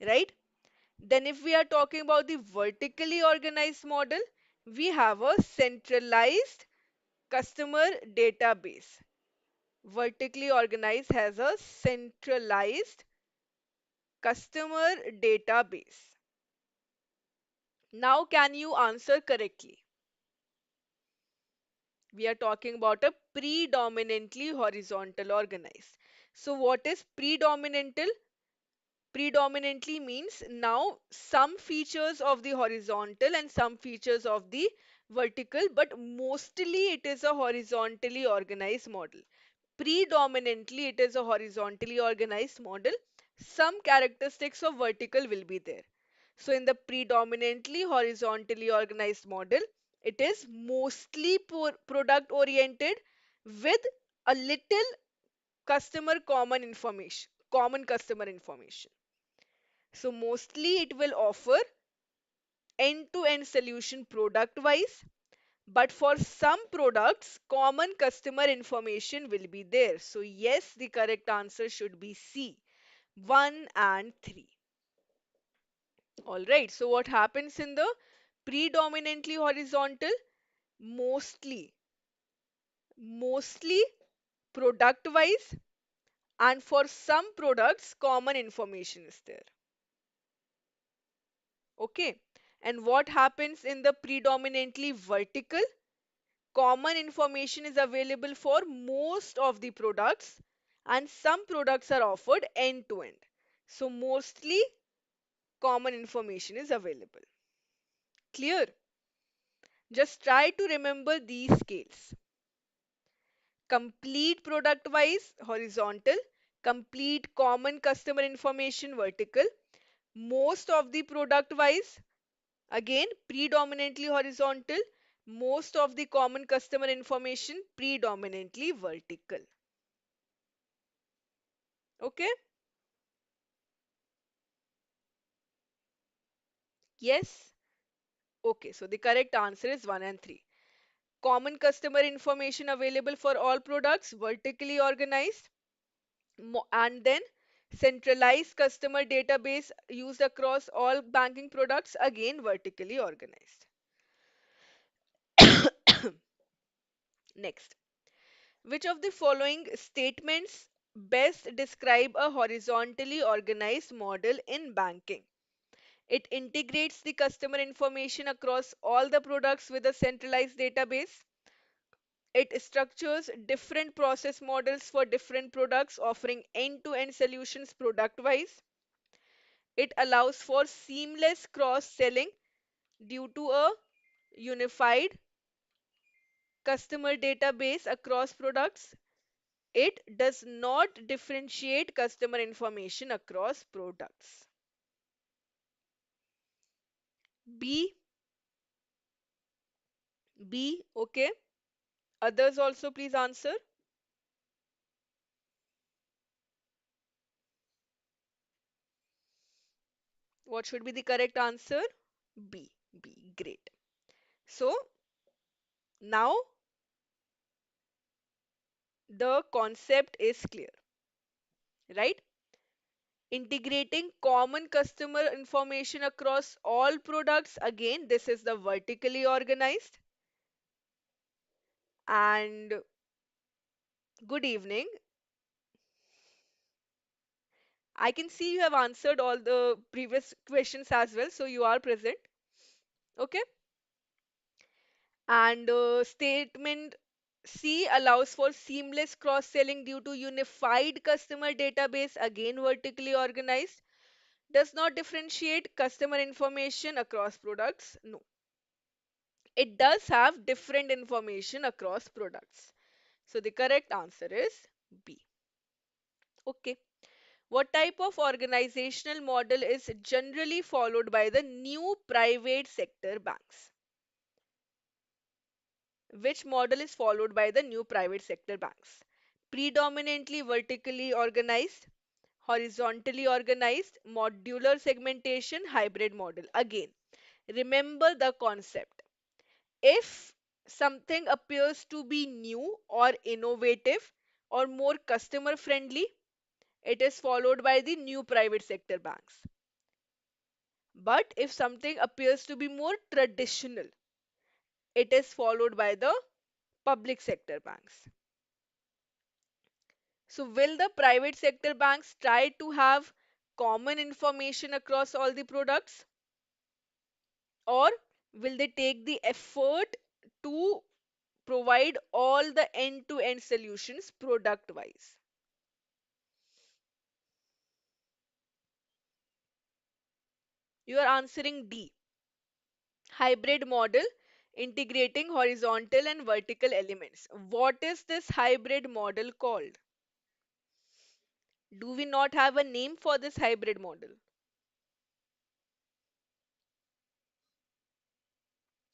right? Then if we are talking about the vertically organized model, we have a centralized customer database. Vertically organized has a centralized customer database. Now, can you answer correctly? We are talking about a predominantly horizontal organized. So, what is predominantal? Predominantly means now some features of the horizontal and some features of the vertical, but mostly it is a horizontally organized model. Predominantly, it is a horizontally organized model. Some characteristics of vertical will be there. So, in the predominantly horizontally organized model, it is mostly product oriented with a little common customer information. So, mostly it will offer end-to-end solution product wise, but for some products, common customer information will be there. So, yes, the correct answer should be C, 1 and 3. All right. So, what happens in the Predominantly horizontal, mostly product wise, and for some products common information is there. Okay. And what happens in the predominantly vertical? Common information is available for most of the products, and some products are offered end to end. So mostly common information is available. Clear? Just try to remember these scales. Complete product wise horizontal, complete common customer information vertical, most of the product wise again predominantly horizontal, most of the common customer information predominantly vertical. Okay? Yes? Okay, so the correct answer is 1 and 3. Common customer information available for all products, vertically organized, and then centralized customer database used across all banking products, again vertically organized. Next, which of the following statements best describe a horizontally organized model in banking? It integrates the customer information across all the products with a centralized database. It structures different process models for different products, offering end-to-end solutions product-wise. It allows for seamless cross-selling due to a unified customer database across products. It does not differentiate customer information across products. B, B, okay. Others also please answer. What should be the correct answer? B, B, great. So now the concept is clear, right? Integrating common customer information across all products. Again, this is the vertically organized. And good evening. I can see you have answered all the previous questions as well, so you are present. Okay. And statement C allows for seamless cross-selling due to unified customer database, again vertically organized. Does not differentiate customer information across products. No. It does have different information across products. So the correct answer is B. Okay. What type of organizational model is generally followed by the new private sector banks? Which model is followed by the new private sector banks? Predominantly vertically organized, horizontally organized, modular segmentation, hybrid model. Again, remember the concept. If something appears to be new or innovative or more customer friendly, it is followed by the new private sector banks. But if something appears to be more traditional, it is followed by the public sector banks. So, will the private sector banks try to have common information across all the products, or will they take the effort to provide all the end to end solutions product wise? You are answering D. Hybrid model integrating horizontal and vertical elements. What is this hybrid model called? Do we not have a name for this hybrid model?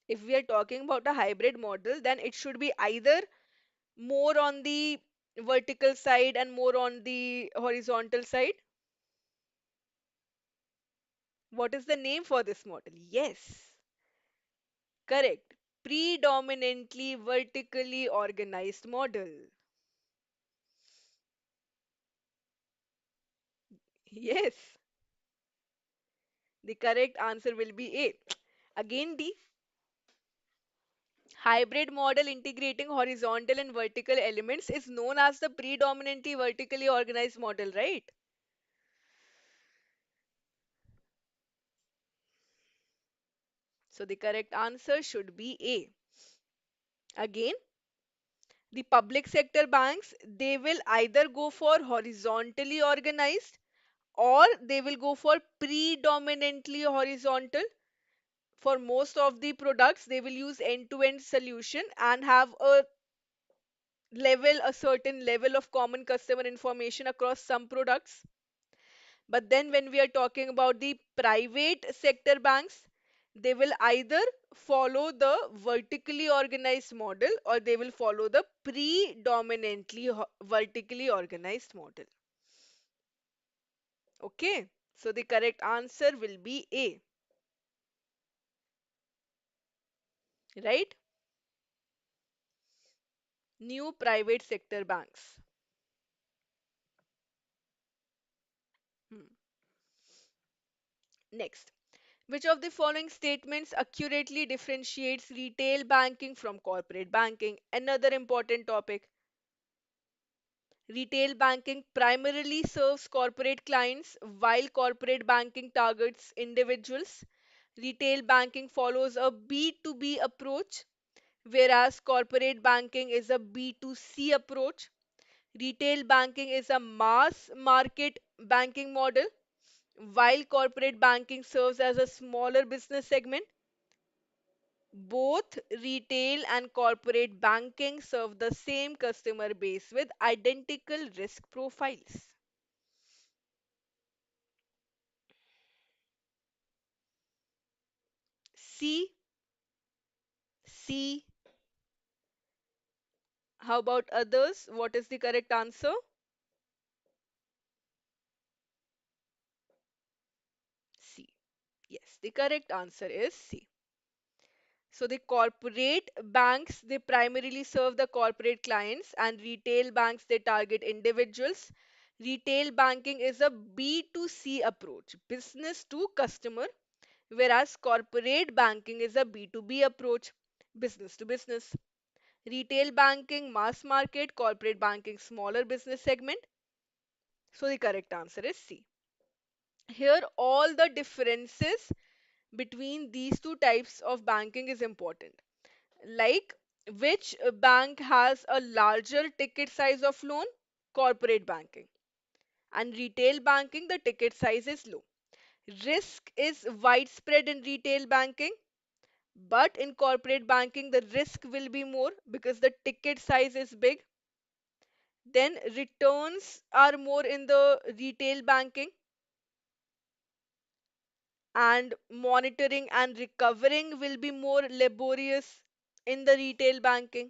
If we are talking about a hybrid model, then it should be either more on the vertical side and more on the horizontal side. What is the name for this model? Yes, correct. Predominantly vertically organized model. Yes, the correct answer will be A. Again D. Hybrid model integrating horizontal and vertical elements is known as the predominantly vertically organized model, right? So the correct answer should be A. Again, the public sector banks, they will either go for horizontally organized or they will go for predominantly horizontal. For most of the products, they will use end-to-end solution and have a certain level of common customer information across some products. But then when we are talking about the private sector banks, they will either follow the vertically organized model or they will follow the predominantly vertically organized model. Okay, so the correct answer will be A, right? New private sector banks. Hmm. Next, which of the following statements accurately differentiates retail banking from corporate banking? Another important topic. Retail banking primarily serves corporate clients while corporate banking targets individuals. Retail banking follows a B2B approach, whereas corporate banking is a B2C approach. Retail banking is a mass market banking model, while corporate banking serves as a smaller business segment. Both retail and corporate banking serve the same customer base with identical risk profiles. C, C. How about others? What is the correct answer? C. Yes, the correct answer is C. So the corporate banks, they primarily serve the corporate clients and retail banks, they target individuals. Retail banking is a B2C approach, business to customer, whereas corporate banking is a B2B approach, business to business. Retail banking, mass market, corporate banking, smaller business segment. So the correct answer is C. Here, all the differences between these two types of banking is important. Like, which bank has a larger ticket size of loan? Corporate banking. And retail banking, the ticket size is low. Risk is widespread in retail banking, but in corporate banking, the risk will be more because the ticket size is big. Then returns are more in the retail banking, and monitoring and recovering will be more laborious in the retail banking.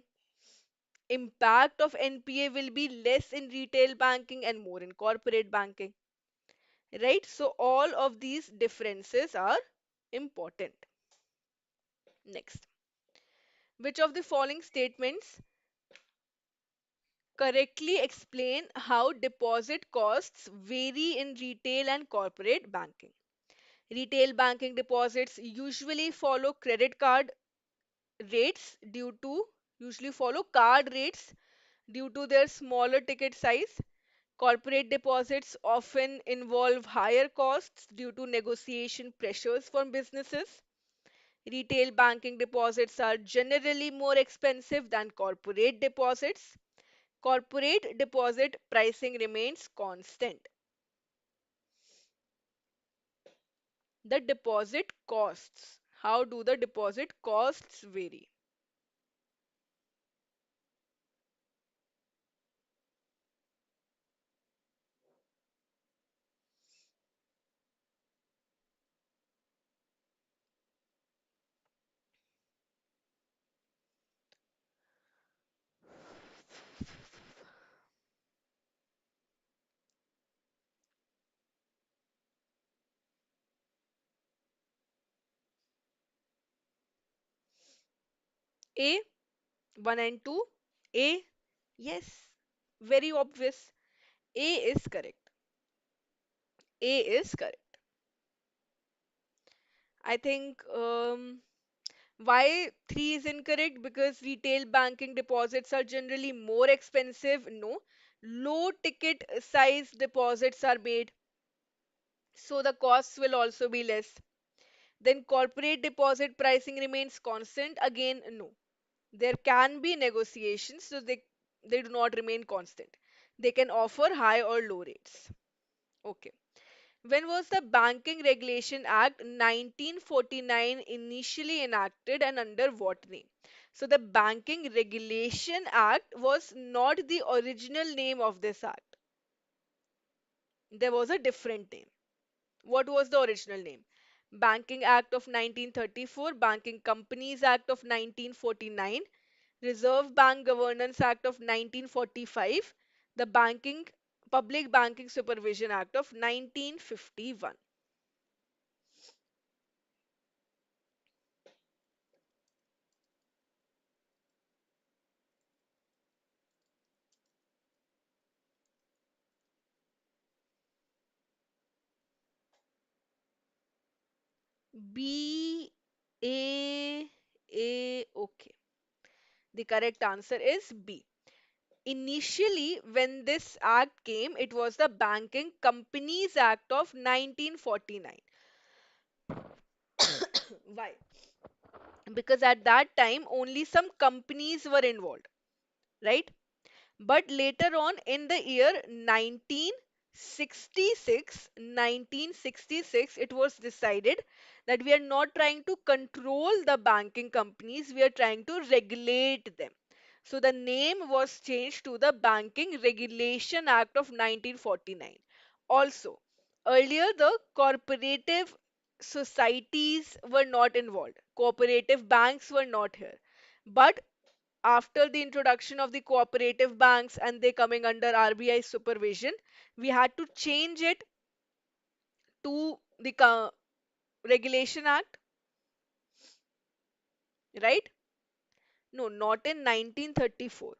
Impact of NPA will be less in retail banking and more in corporate banking. Right? So all of these differences are important. Next, which of the following statements correctly explain how deposit costs vary in retail and corporate banking? Retail banking deposits rates due to usually follow card rates due to their smaller ticket size. Corporate deposits often involve higher costs due to negotiation pressures from businesses. Retail banking deposits are generally more expensive than corporate deposits. Corporate deposit pricing remains constant. The deposit costs. How do the deposit costs vary? A, 1 and 2. A, yes, very obvious. A is correct. A is correct. I think why 3 is incorrect? Because retail banking deposits are generally more expensive. No. Low ticket size deposits are made, so the costs will also be less. Then corporate deposit pricing remains constant. Again, no. There can be negotiations, so they do not remain constant. They can offer high or low rates. Okay. When was the Banking Regulation Act 1949 initially enacted and under what name? So, the Banking Regulation Act was not the original name of this act. There was a different name. What was the original name? Banking Act of 1934, Banking Companies Act of 1949, Reserve Bank Governance Act of 1945, the Public Banking Supervision Act of 1951. B okay. The correct answer is B. Initially, when this act came, it was the Banking Companies Act of 1949. Why? Because at that time, only some companies were involved, right? But later on in the year 1966, it was decided that we are not trying to control the banking companies, we are trying to regulate them. So the name was changed to the Banking Regulation Act of 1949. Also, earlier the cooperative societies were not involved, cooperative banks were not here. But after the introduction of the cooperative banks and they coming under RBI supervision, we had to change it to the Regulation Act, right? No, not in 1934.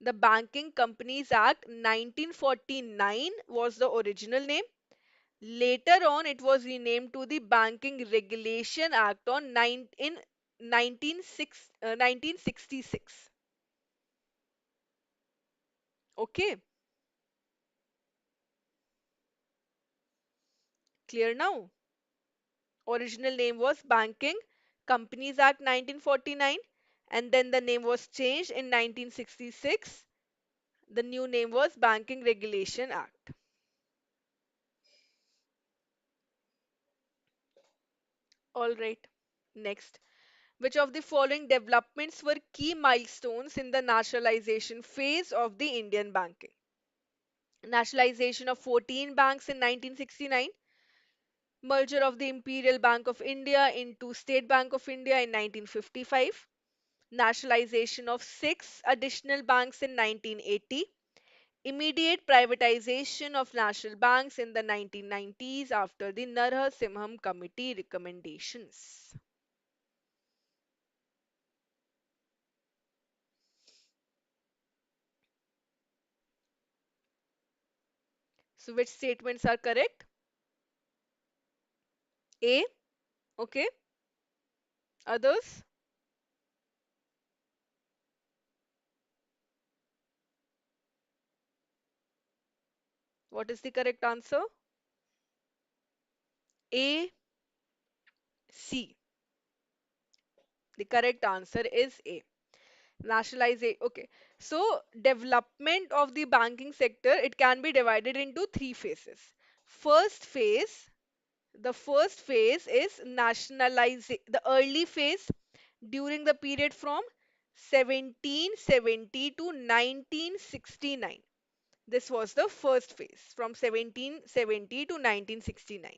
The Banking Companies Act 1949 was the original name. Later on, it was renamed to the Banking Regulation Act in 1966. Okay, clear now? Original name was Banking Companies Act 1949, and then the name was changed in 1966. The new name was Banking Regulation Act. All right. Next. Which of the following developments were key milestones in the nationalization phase of the Indian banking? Nationalization of 14 banks in 1969, merger of the Imperial Bank of India into State Bank of India in 1955, nationalization of 6 additional banks in 1980, immediate privatization of national banks in the 1990s after the Narasimham Committee recommendations. So, which statements are correct? A. Okay. Others? What is the correct answer? A. C. The correct answer is A. Nationalization. Okay. So, development of the banking sector, it can be divided into 3 phases. First phase, the first phase is nationalizing, the early phase during the period from 1770 to 1969. This was the first phase from 1770 to 1969.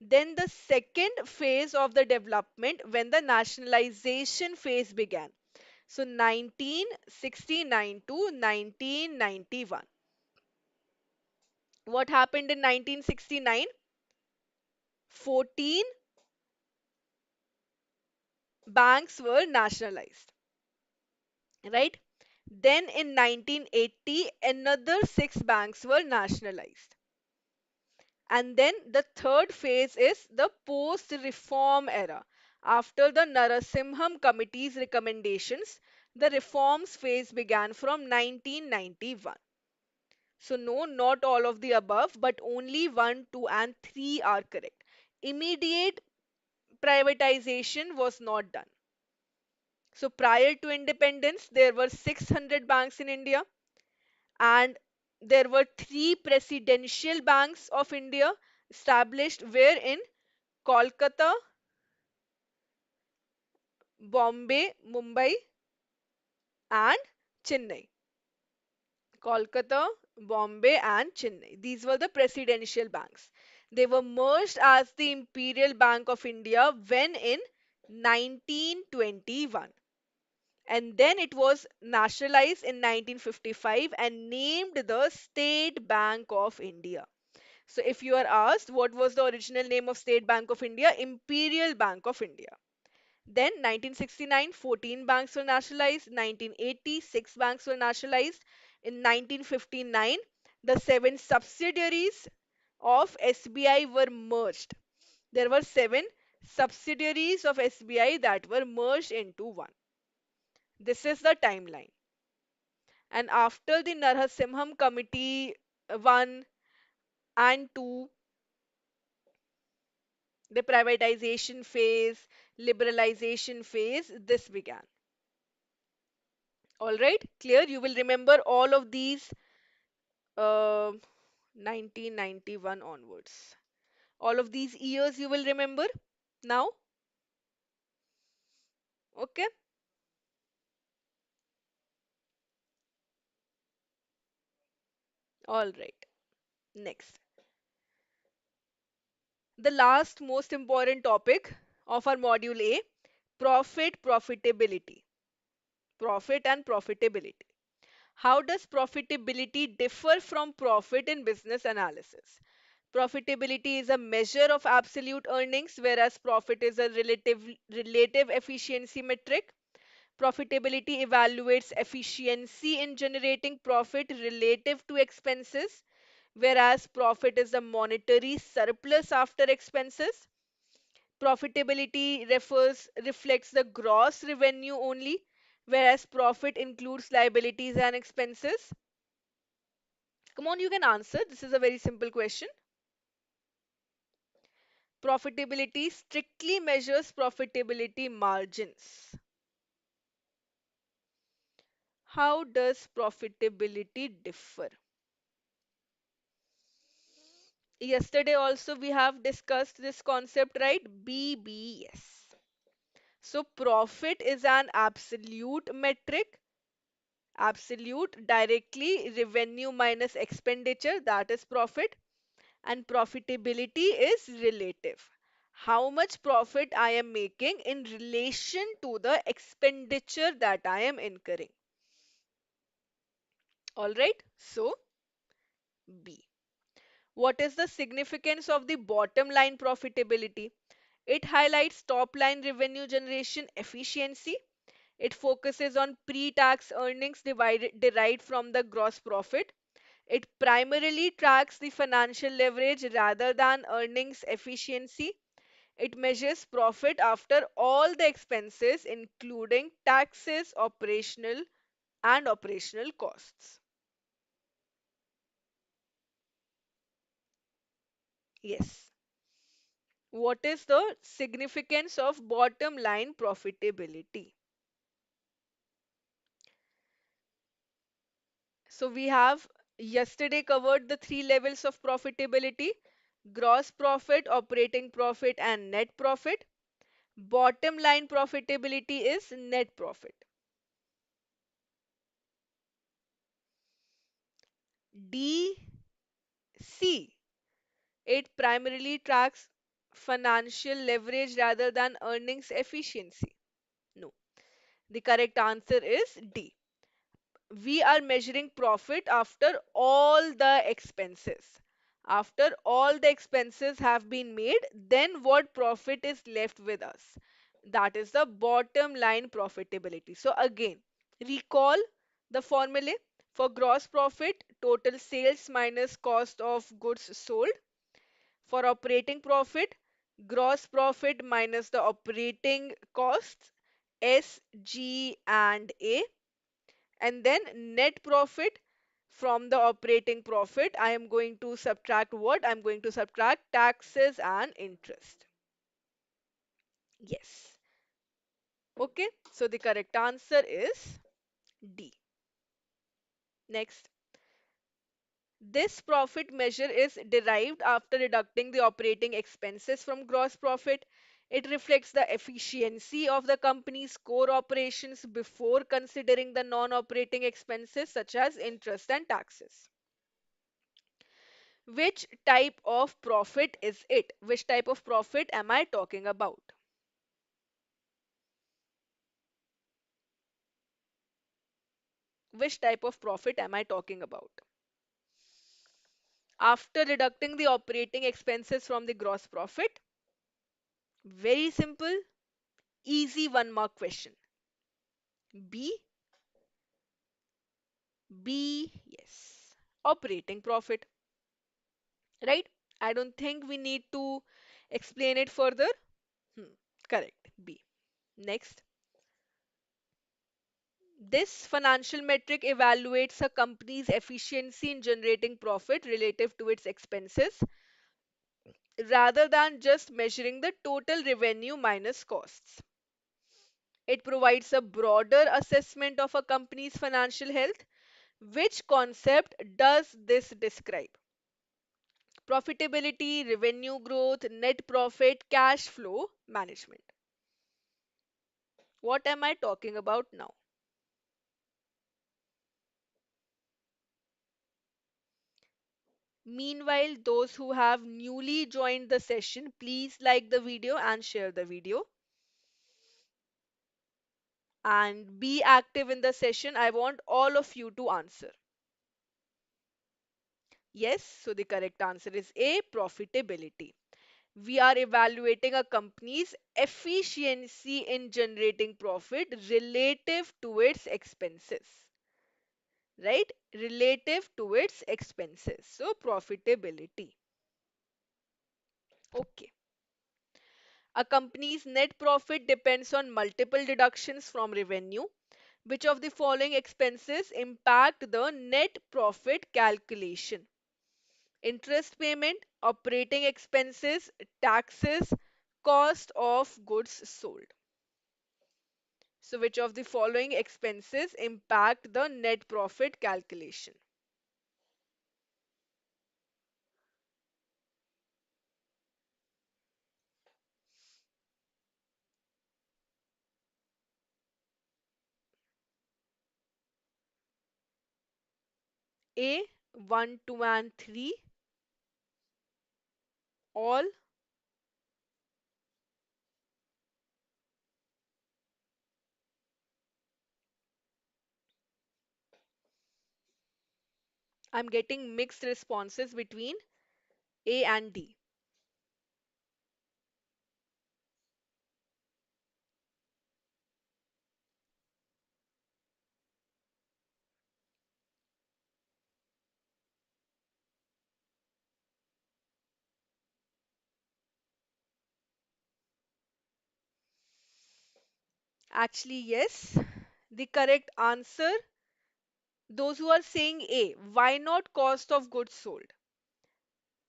Then the second phase of the development when the nationalization phase began. So 1969 to 1991. What happened in 1969? 14 banks were nationalized, right? Then in 1980, another 6 banks were nationalized. And then the third phase is the post-reform era. After the Narasimham Committee's recommendations, the reforms phase began from 1991. So, no, not all of the above, but only 1, 2, and 3 are correct. Immediate privatization was not done. So, prior to independence, there were 600 banks in India, and there were three presidential banks of India established where in Kolkata, Bombay, Mumbai, and Chennai. Kolkata, Bombay, and Chennai. These were the presidential banks. They were merged as the Imperial Bank of India when in 1921. And then it was nationalized in 1955 and named the State Bank of India. So if you are asked what was the original name of State Bank of India, Imperial Bank of India. Then 1969, 14 banks were nationalized. 1980, 6 banks were nationalized. In 1959, the 7 subsidiaries of SBI were merged. There were 7 subsidiaries of SBI that were merged into one. This is the timeline. And after the Narasimham Committee 1 and 2, the privatization phase, liberalization phase, this began. All right, clear? You will remember all of these uh, 1991 onwards. All of these years you will remember now. Okay, all right. Next, the last most important topic of our module A, profitability. Profit and profitability. How does profitability differ from profit in business analysis? Profitability is a measure of absolute earnings, whereas profit is a relative efficiency metric. Profitability evaluates efficiency in generating profit relative to expenses, whereas profit is a monetary surplus after expenses. Profitability reflects the gross revenue only, whereas profit includes liabilities and expenses. Come on, you can answer. This is a very simple question. Profitability strictly measures profitability margins. How does profitability differ? Yesterday also we have discussed this concept, right? BBS. So profit is an absolute metric, absolute directly revenue minus expenditure, that is profit, and profitability is relative. How much profit I am making in relation to the expenditure that I am incurring. All right, so B. What is the significance of the bottom line profitability? It highlights top line revenue generation efficiency. It focuses on pre-tax earnings derived from the gross profit. It primarily tracks the financial leverage rather than earnings efficiency. It measures profit after all the expenses, including taxes, operational costs. Yes. What is the significance of bottom line profitability? So we have yesterday covered the three levels of profitability: gross profit, operating profit, and net profit. Bottom line profitability is net profit. DC. It primarily tracks financial leverage rather than earnings efficiency. No. The correct answer is D. We are measuring profit after all the expenses. After all the expenses have been made, then what profit is left with us? That is the bottom line profitability. So, again, recall the formula for gross profit: total sales minus cost of goods sold. For operating profit, gross profit minus the operating costs, S, G, and A. And then net profit from the operating profit, I am going to subtract what? I'm going to subtract taxes and interest. Yes. Okay. So the correct answer is D. Next. This profit measure is derived after deducting the operating expenses from gross profit. It reflects the efficiency of the company's core operations before considering the non-operating expenses such as interest and taxes. Which type of profit is it? Which type of profit am I talking about? Which type of profit am I talking about? After deducting the operating expenses from the gross profit, very simple, easy one mark question. B, B, yes. Operating profit, right? I don't think we need to explain it further. Hmm, correct. B. Next. This financial metric evaluates a company's efficiency in generating profit relative to its expenses rather than just measuring the total revenue minus costs. It provides a broader assessment of a company's financial health. Which concept does this describe? Profitability, revenue growth, net profit, cash flow management. What am I talking about now? Meanwhile, those who have newly joined the session, please like the video and share the video and be active in the session. I want all of you to answer. Yes, so the correct answer is A, profitability. We are evaluating a company's efficiency in generating profit relative to its expenses, right? Relative to its expenses. So, profitability. Okay. A company's net profit depends on multiple deductions from revenue. Which of the following expenses impact the net profit calculation? Interest payment, operating expenses, taxes, cost of goods sold. So, which of the following expenses impact the net profit calculation? A, 1, 2, and 3, all. I'm getting mixed responses between A and D. Actually, yes. The correct answer, those who are saying A, why not cost of goods sold?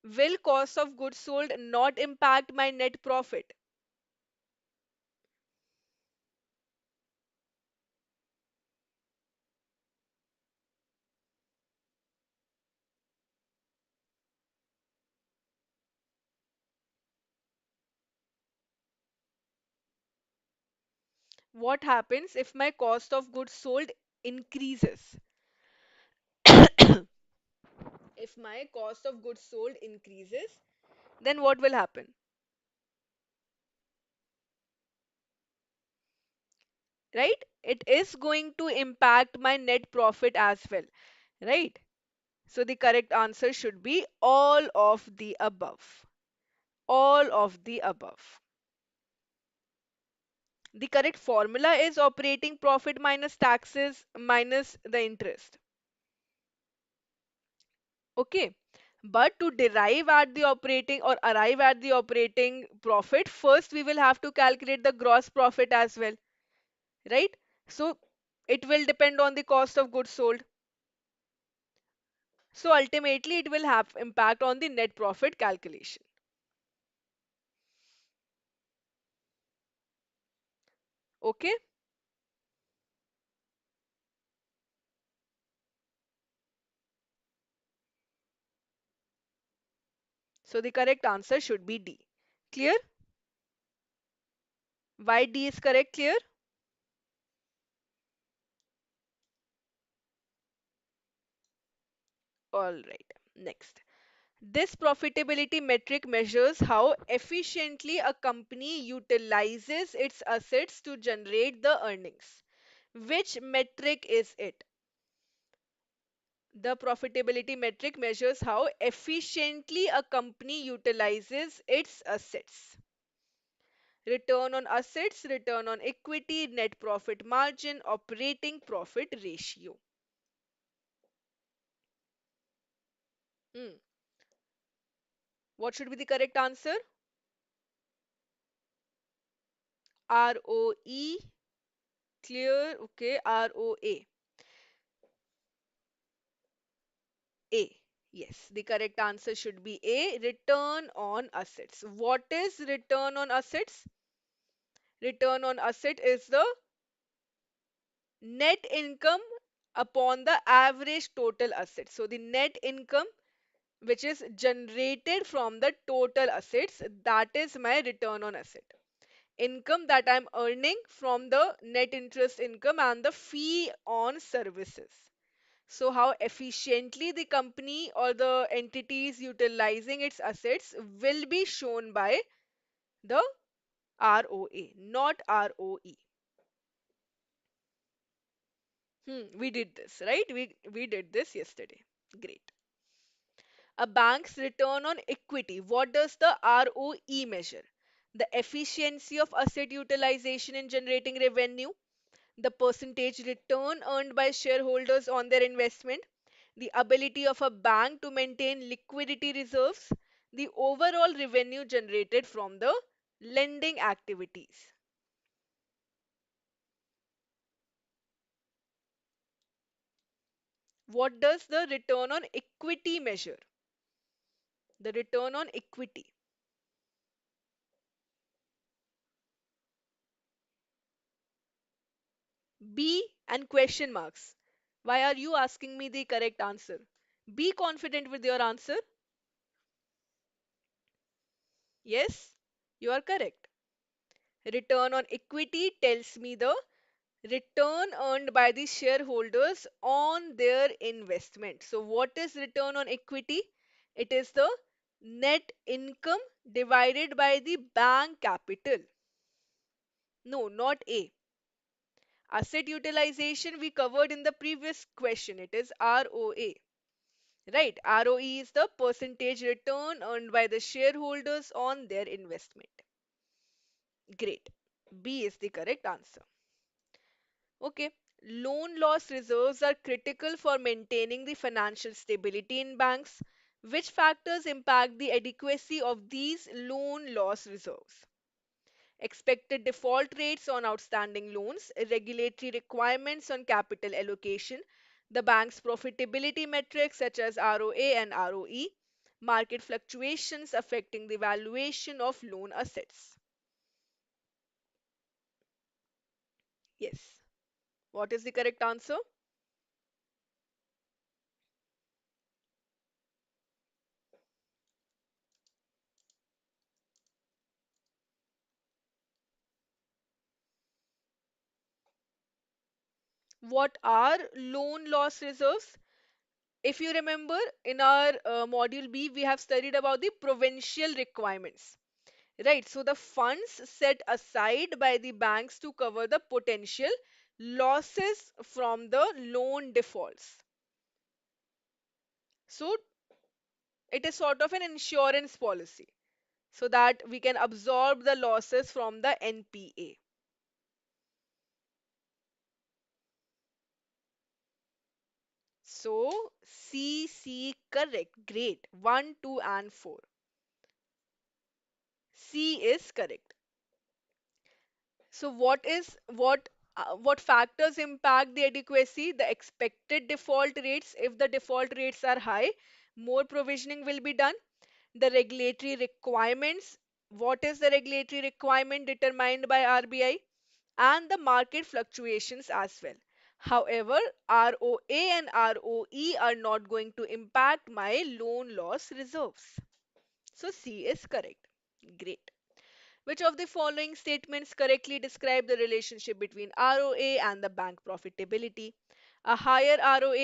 Will cost of goods sold not impact my net profit? What happens if my cost of goods sold increases? If my cost of goods sold increases, then what will happen? Right? It is going to impact my net profit as well. Right? So the correct answer should be all of the above. All of the above. The correct formula is operating profit minus taxes minus the interest. Okay. But to derive at the operating or arrive at the operating profit, first we will have to calculate the gross profit as well, right? So it will depend on the cost of goods sold. So ultimately it will have impact on the net profit calculation. Okay? So the correct answer should be D. Clear? Why D is correct? Clear? All right. Next. This profitability metric measures how efficiently a company utilizes its assets to generate the earnings. Which metric is it? The profitability metric measures how efficiently a company utilizes its assets. Return on assets, return on equity, net profit margin, operating profit ratio. Hmm. What should be the correct answer? ROE. Clear? Okay. ROA. A. Yes, the correct answer should be A. Return on assets. What is return on assets? Return on asset is the net income upon the average total assets. So the net income which is generated from the total assets, that is my return on asset. Income that I'm earning from the net interest income and the fee on services. So how efficiently the company or the entity is utilizing its assets will be shown by the ROA, not ROE. We did this, right? We did this yesterday. Great. A bank's return on equity. What does the ROE measure? The efficiency of asset utilization in generating revenue, the percentage return earned by shareholders on their investment, the ability of a bank to maintain liquidity reserves, the overall revenue generated from the lending activities. What does the return on equity measure? The return on equity. B and question marks. Why are you asking me the correct answer? Be confident with your answer. Yes, you are correct. Return on equity tells me the return earned by the shareholders on their investment. So, what is return on equity? It is the net income divided by the bank capital. No, not A. Asset utilization we covered in the previous question. It is ROA. Right. ROE is the percentage return earned by the shareholders on their investment. Great. B is the correct answer. Okay. Loan loss reserves are critical for maintaining the financial stability in banks. Which factors impact the adequacy of these loan loss reserves? Expected default rates on outstanding loans, regulatory requirements on capital allocation, the bank's profitability metrics such as ROA and ROE, market fluctuations affecting the valuation of loan assets. Yes. What is the correct answer? What are loan loss reserves? If you remember, in our module B, we have studied about the provincial requirements. Right, so the funds set aside by the banks to cover the potential losses from the loan defaults. So it is sort of an insurance policy so that we can absorb the losses from the NPA. So C correct. Great. 1, 2, and 4. C is correct. So what factors impact the adequacy? The expected default rates. If the default rates are high, more provisioning will be done. The regulatory requirements. What is the regulatory requirement determined by RBI? And the market fluctuations as well. However, ROA and ROE are not going to impact my loan loss reserves. So C is correct. Great. Which of the following statements correctly describe the relationship between ROA and the bank profitability? A higher ROA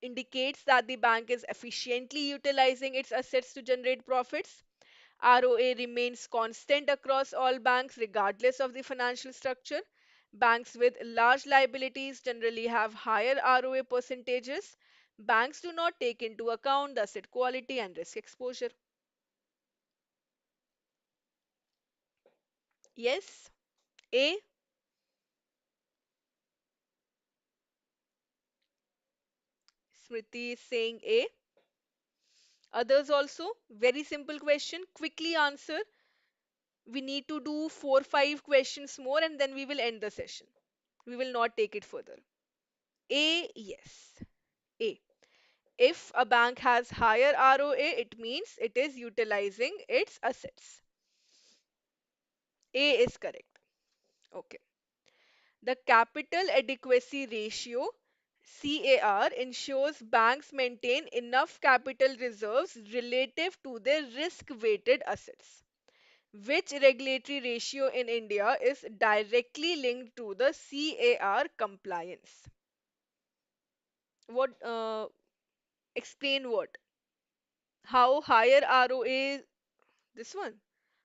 indicates that the bank is efficiently utilizing its assets to generate profits. ROA remains constant across all banks regardless of the financial structure. Banks with large liabilities generally have higher ROA percentages. Banks do not take into account the asset quality and risk exposure. Yes, A. Smriti is saying A. Others also, very simple question, quickly answer. We need to do 4 5 questions more and then we will end the session. We will not take it further. A, yes. A. If a bank has higher ROA, it means it is utilizing its assets. A is correct. Okay. The capital adequacy ratio CAR ensures banks maintain enough capital reserves relative to their risk weighted assets. Which regulatory ratio in India is directly linked to the CAR compliance? What explain what? How higher ROA this one?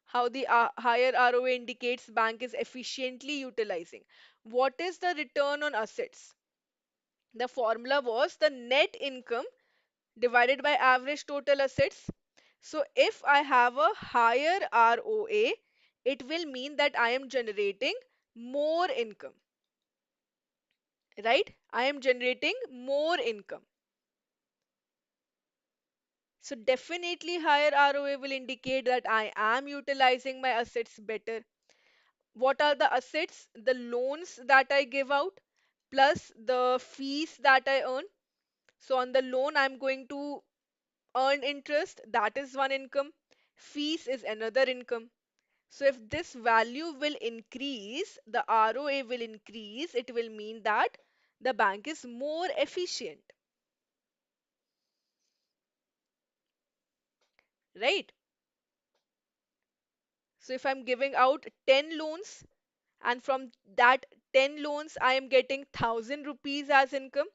How the higher ROA indicates bank is efficiently utilizing. What is the return on assets? The formula was the net income divided by average total assets. So if I have a higher ROA, it will mean that I am generating more income, right? I am generating more income. So definitely higher ROA will indicate that I am utilizing my assets better. What are the assets? The loans that I give out plus the fees that I earn. So on the loan, I'm going to earn interest. That is one income. Fees is another income. So if this value will increase, the ROA will increase, it will mean that the bank is more efficient, right? So if I'm giving out 10 loans and from that 10 loans I am getting 1000 rupees as income.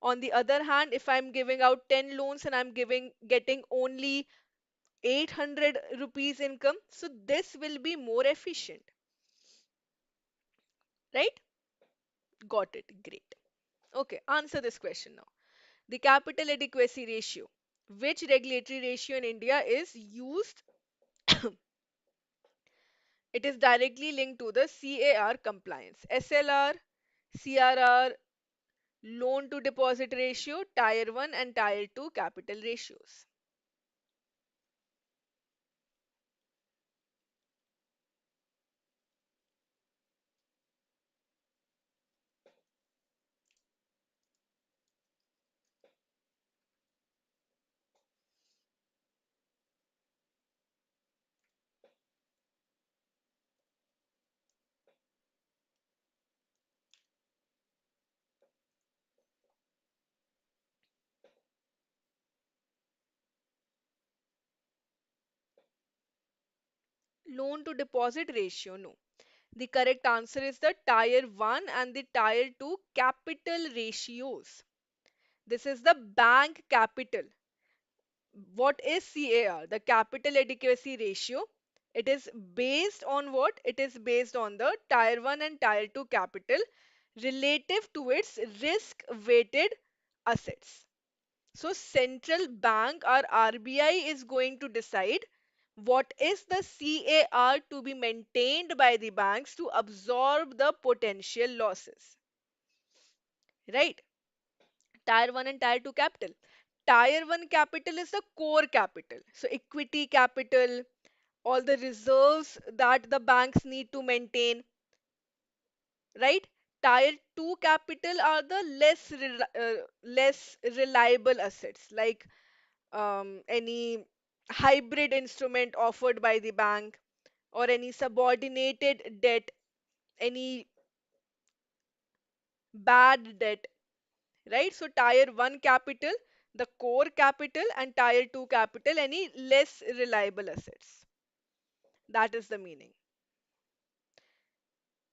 On the other hand, if I'm giving out 10 loans and I'm giving getting only 800 rupees income, so this will be more efficient, right? Got it. Great. Okay, answer this question now. The capital adequacy ratio. Which regulatory ratio in India is used? It is directly linked to the CAR compliance. SLR, CRR, loan to deposit ratio, Tier 1 and Tier 2 capital ratios. Loan to deposit ratio, no. The correct answer is the Tier 1 and the Tier 2 capital ratios. This is the bank capital. What is CAR? The capital adequacy ratio. It is based on what? It is based on the Tier 1 and Tier 2 capital relative to its risk weighted assets. So central bank or RBI is going to decide what is the CAR to be maintained by the banks to absorb the potential losses. Right? Tier 1 and Tier 2 capital. Tier 1 capital is the core capital. So equity capital, all the reserves that the banks need to maintain, right? Tier 2 capital are the less reliable assets, like any hybrid instrument offered by the bank, or any subordinated debt, any bad debt, right? So tier 1 capital, the core capital, and tier 2 capital, any less reliable assets. That is the meaning.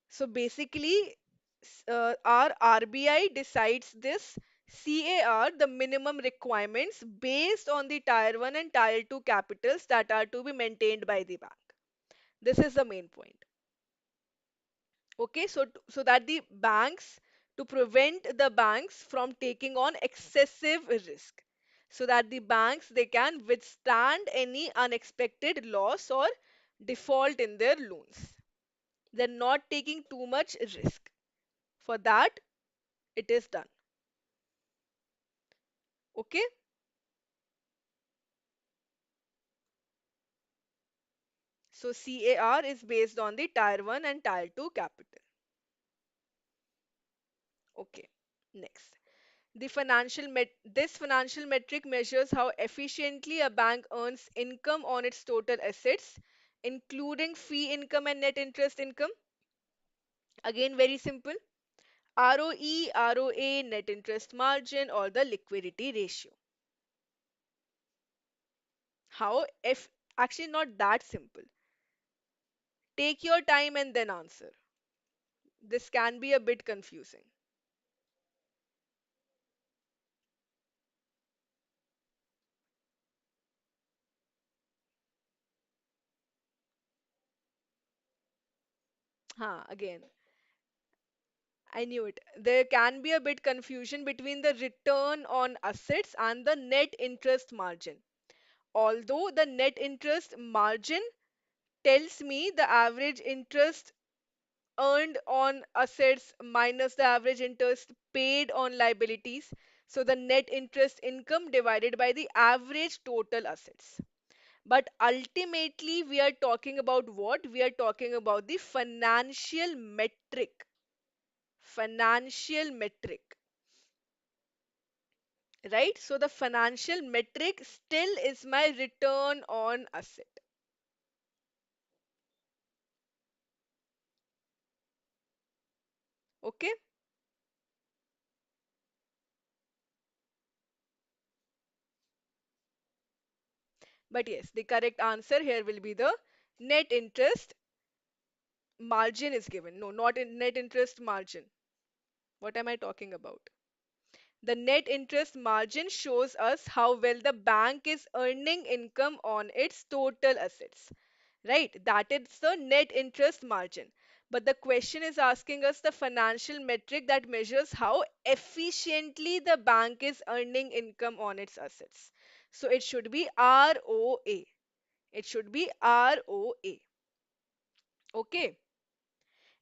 So basically, our RBI decides this CAR, the minimum requirements based on the tier 1 and tier 2 capitals that are to be maintained by the bank. This is the main point. Okay, so that the banks, to prevent the banks from taking on excessive risk, so that the banks, they can withstand any unexpected loss or default in their loans. They're not taking too much risk. For that, it is done. Okay, so CAR is based on the tier 1 and tier 2 capital. Okay, next. This financial metric measures how efficiently a bank earns income on its total assets, including fee income and net interest income. Again, very simple. ROE, ROA, net interest margin, or the liquidity ratio. How? If actually not that simple. Take your time and then answer. This can be a bit confusing. Again, I knew it. There can be a bit confusion between the return on assets and the net interest margin. Although the net interest margin tells me the average interest earned on assets minus the average interest paid on liabilities. So the net interest income divided by the average total assets. But ultimately, we are talking about what? We are talking about the financial metric. Financial metric, right? So the financial metric still is my return on asset. Okay. But yes, the correct answer here will be the net interest margin is given. No, not in net interest margin. What am I talking about? The net interest margin shows us how well the bank is earning income on its total assets. Right? That is the net interest margin. But the question is asking us the financial metric that measures how efficiently the bank is earning income on its assets. So it should be ROA. It should be ROA. Okay.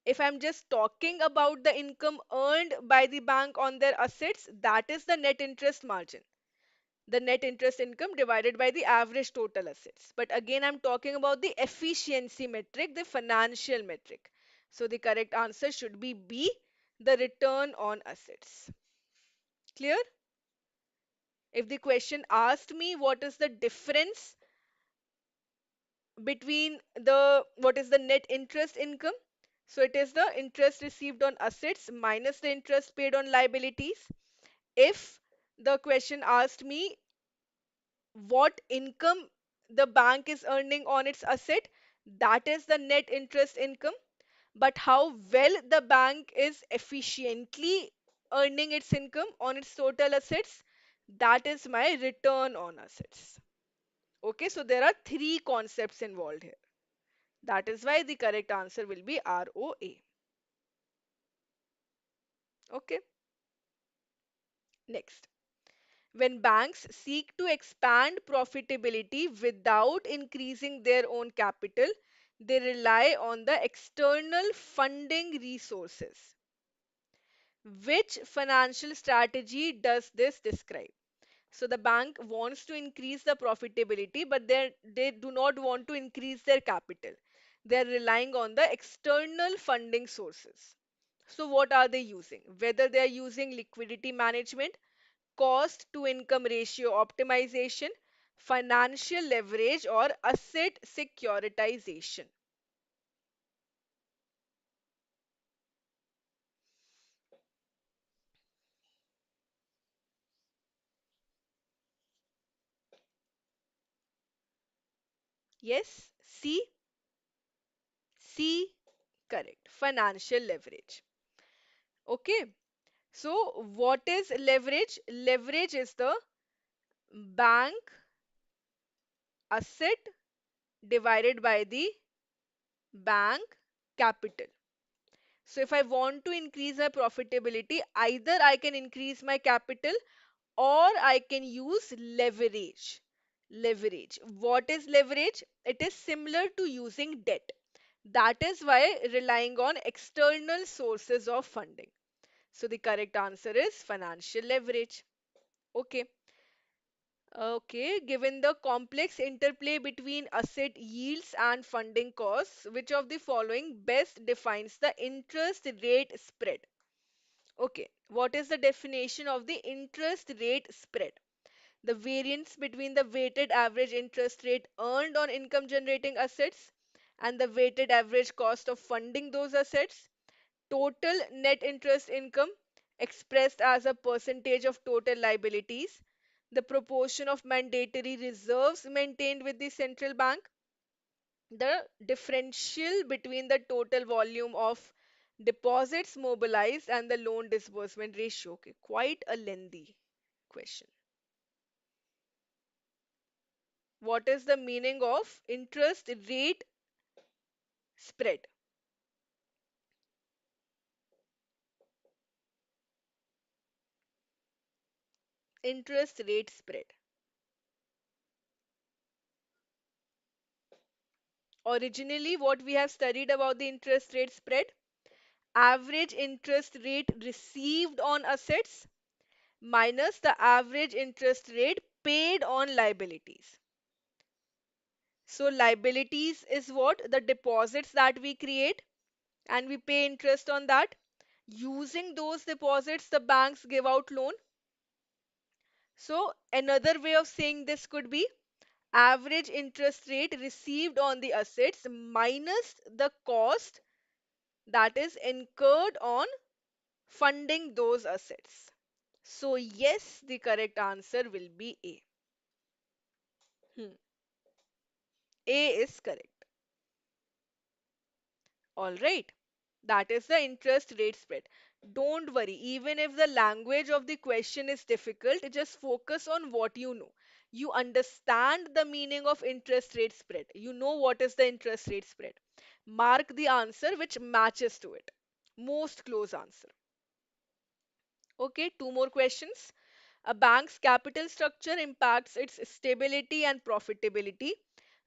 If I'm just talking about the income earned by the bank on their assets, that is the net interest margin. The net interest income divided by the average total assets. But again, I'm talking about the efficiency metric, the financial metric. So the correct answer should be B, the return on assets. Clear? If the question asked me what is the difference between the what is the net interest income, so it is the interest received on assets minus the interest paid on liabilities. If the question asked me what income the bank is earning on its asset, that is the net interest income. But how well the bank is efficiently earning its income on its total assets, that is my return on assets. Okay, so there are three concepts involved here. That is why the correct answer will be ROA. Okay, next. When banks seek to expand profitability without increasing their own capital, they rely on the external funding resources. Which financial strategy does this describe? So the bank wants to increase the profitability, but they do not want to increase their capital. They're relying on the external funding sources. So what are they using? Whether they are using liquidity management, cost to income ratio optimization, financial leverage, or asset securitization. Yes, C, correct. Financial leverage. Okay. So what is leverage? Leverage is the bank asset divided by the bank capital. So if I want to increase my profitability, either I can increase my capital or I can use leverage. Leverage. What is leverage? It is similar to using debt. That is why relying on external sources of funding. So the correct answer is financial leverage. Okay. Okay, given the complex interplay between asset yields and funding costs, which of the following best defines the interest rate spread? Okay, what is the definition of the interest rate spread? The variance between the weighted average interest rate earned on income generating assets and the weighted average cost of funding those assets, total net interest income expressed as a percentage of total liabilities, the proportion of mandatory reserves maintained with the central bank, the differential between the total volume of deposits mobilized and the loan disbursement ratio. Okay, quite a lengthy question. What is the meaning of interest rate spread? Interest rate spread. Originally, what we have studied about the interest rate spread, average interest rate received on assets minus the average interest rate paid on liabilities. So liabilities is what? The deposits that we create and we pay interest on that. Using those deposits, the banks give out loan. So another way of saying this could be average interest rate received on the assets minus the cost that is incurred on funding those assets. So yes, the correct answer will be A. Hmm. A is correct. All right. That is the interest rate spread. Don't worry, even if the language of the question is difficult, just focus on what you know. You understand the meaning of interest rate spread. You know what is the interest rate spread. Mark the answer which matches to it. Most close answer. Okay, two more questions. A bank's capital structure impacts its stability and profitability.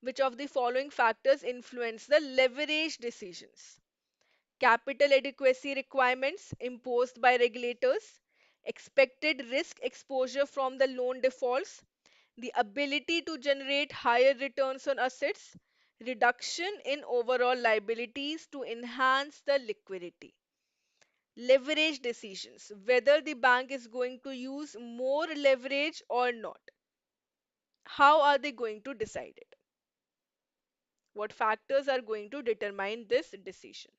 Which of the following factors influence the leverage decisions? Capital adequacy requirements imposed by regulators, expected risk exposure from the loan defaults, the ability to generate higher returns on assets, reduction in overall liabilities to enhance the liquidity. Leverage decisions, whether the bank is going to use more leverage or not. How are they going to decide it? What factors are going to determine this decision?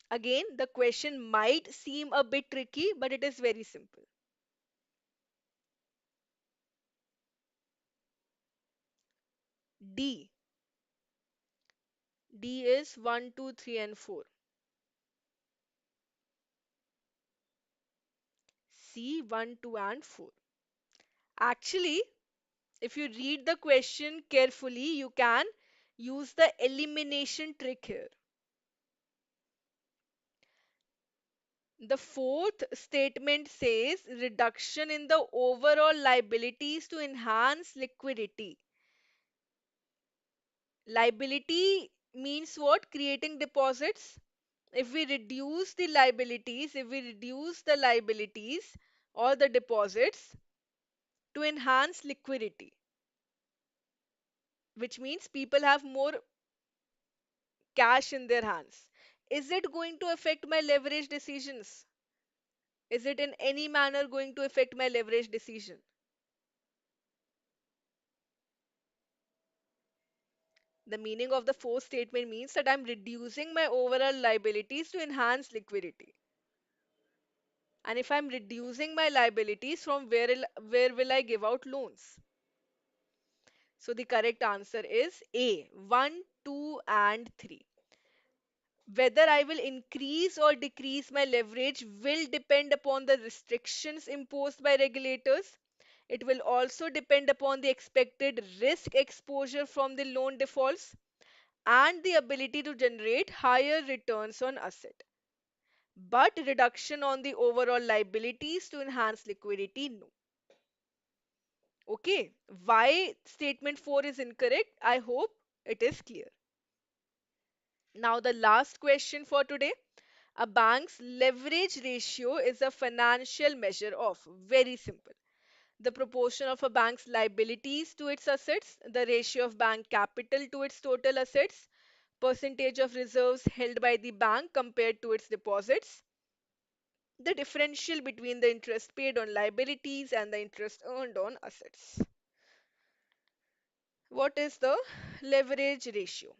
Again, the question might seem a bit tricky, but it is very simple. D. D is 1, 2, 3, and 4. C 1, 2, and 4. Actually, if you read the question carefully, you can use the elimination trick here. The fourth statement says reduction in the overall liabilities to enhance liquidity. Liability means what? Creating deposits. If we reduce the liabilities, if we reduce the liabilities or the deposits to enhance liquidity, which means people have more cash in their hands. Is it going to affect my leverage decisions? Is it in any manner going to affect my leverage decision? The meaning of the fourth statement means that I'm reducing my overall liabilities to enhance liquidity. And if I'm reducing my liabilities, from where will I give out loans? So the correct answer is A, 1, 2, and 3. Whether I will increase or decrease my leverage will depend upon the restrictions imposed by regulators. It will also depend upon the expected risk exposure from the loan defaults and the ability to generate higher returns on asset. But reduction on the overall liabilities to enhance liquidity, no. Okay, why statement 4 is incorrect? I hope it is clear. Now, the last question for today. A bank's leverage ratio is a financial measure of, very simple, the proportion of a bank's liabilities to its assets, the ratio of bank capital to its total assets, percentage of reserves held by the bank compared to its deposits, the differential between the interest paid on liabilities and the interest earned on assets. What is the leverage ratio?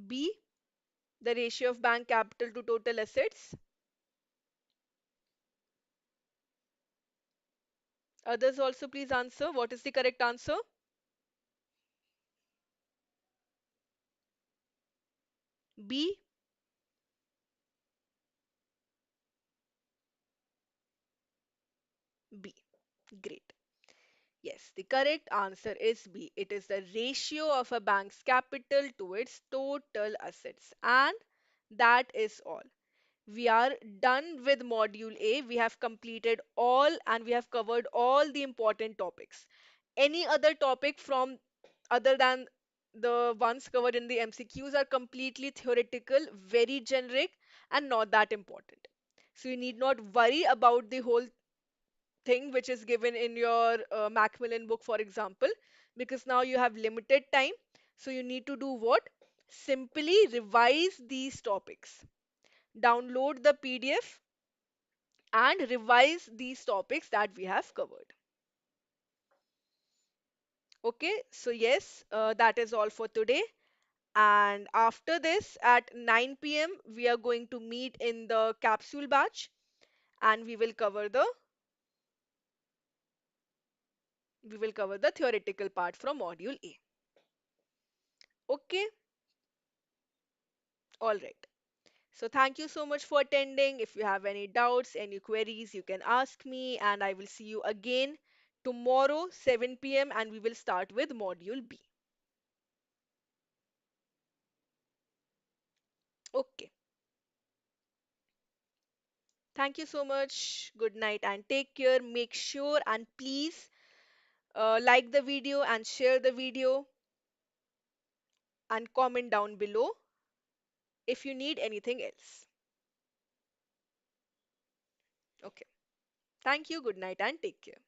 B, the ratio of bank capital to total assets. Others also please answer. What is the correct answer? B, B. Great. Yes, the correct answer is B. It is the ratio of a bank's capital to its total assets. And that is all. We are done with module A. We have completed all and we have covered all the important topics. Any other topic from other than the ones covered in the MCQs are completely theoretical, very generic, and not that important. So you need not worry about the whole thing which is given in your Macmillan book, for example, because now you have limited time. So you need to do what? Simply revise these topics. Download the PDF and revise these topics that we have covered. Okay, so yes, that is all for today. And after this, at 9 p.m., we are going to meet in the capsule batch and we will cover the theoretical part from module A. Okay, all right. So thank you so much for attending. If you have any doubts, any queries, you can ask me, and I will see you again tomorrow, 7 p.m., and we will start with module B. Okay. Thank you so much. Good night and take care. Make sure and please like the video and share the video and comment down below if you need anything else. Okay. Thank you. Good night and take care.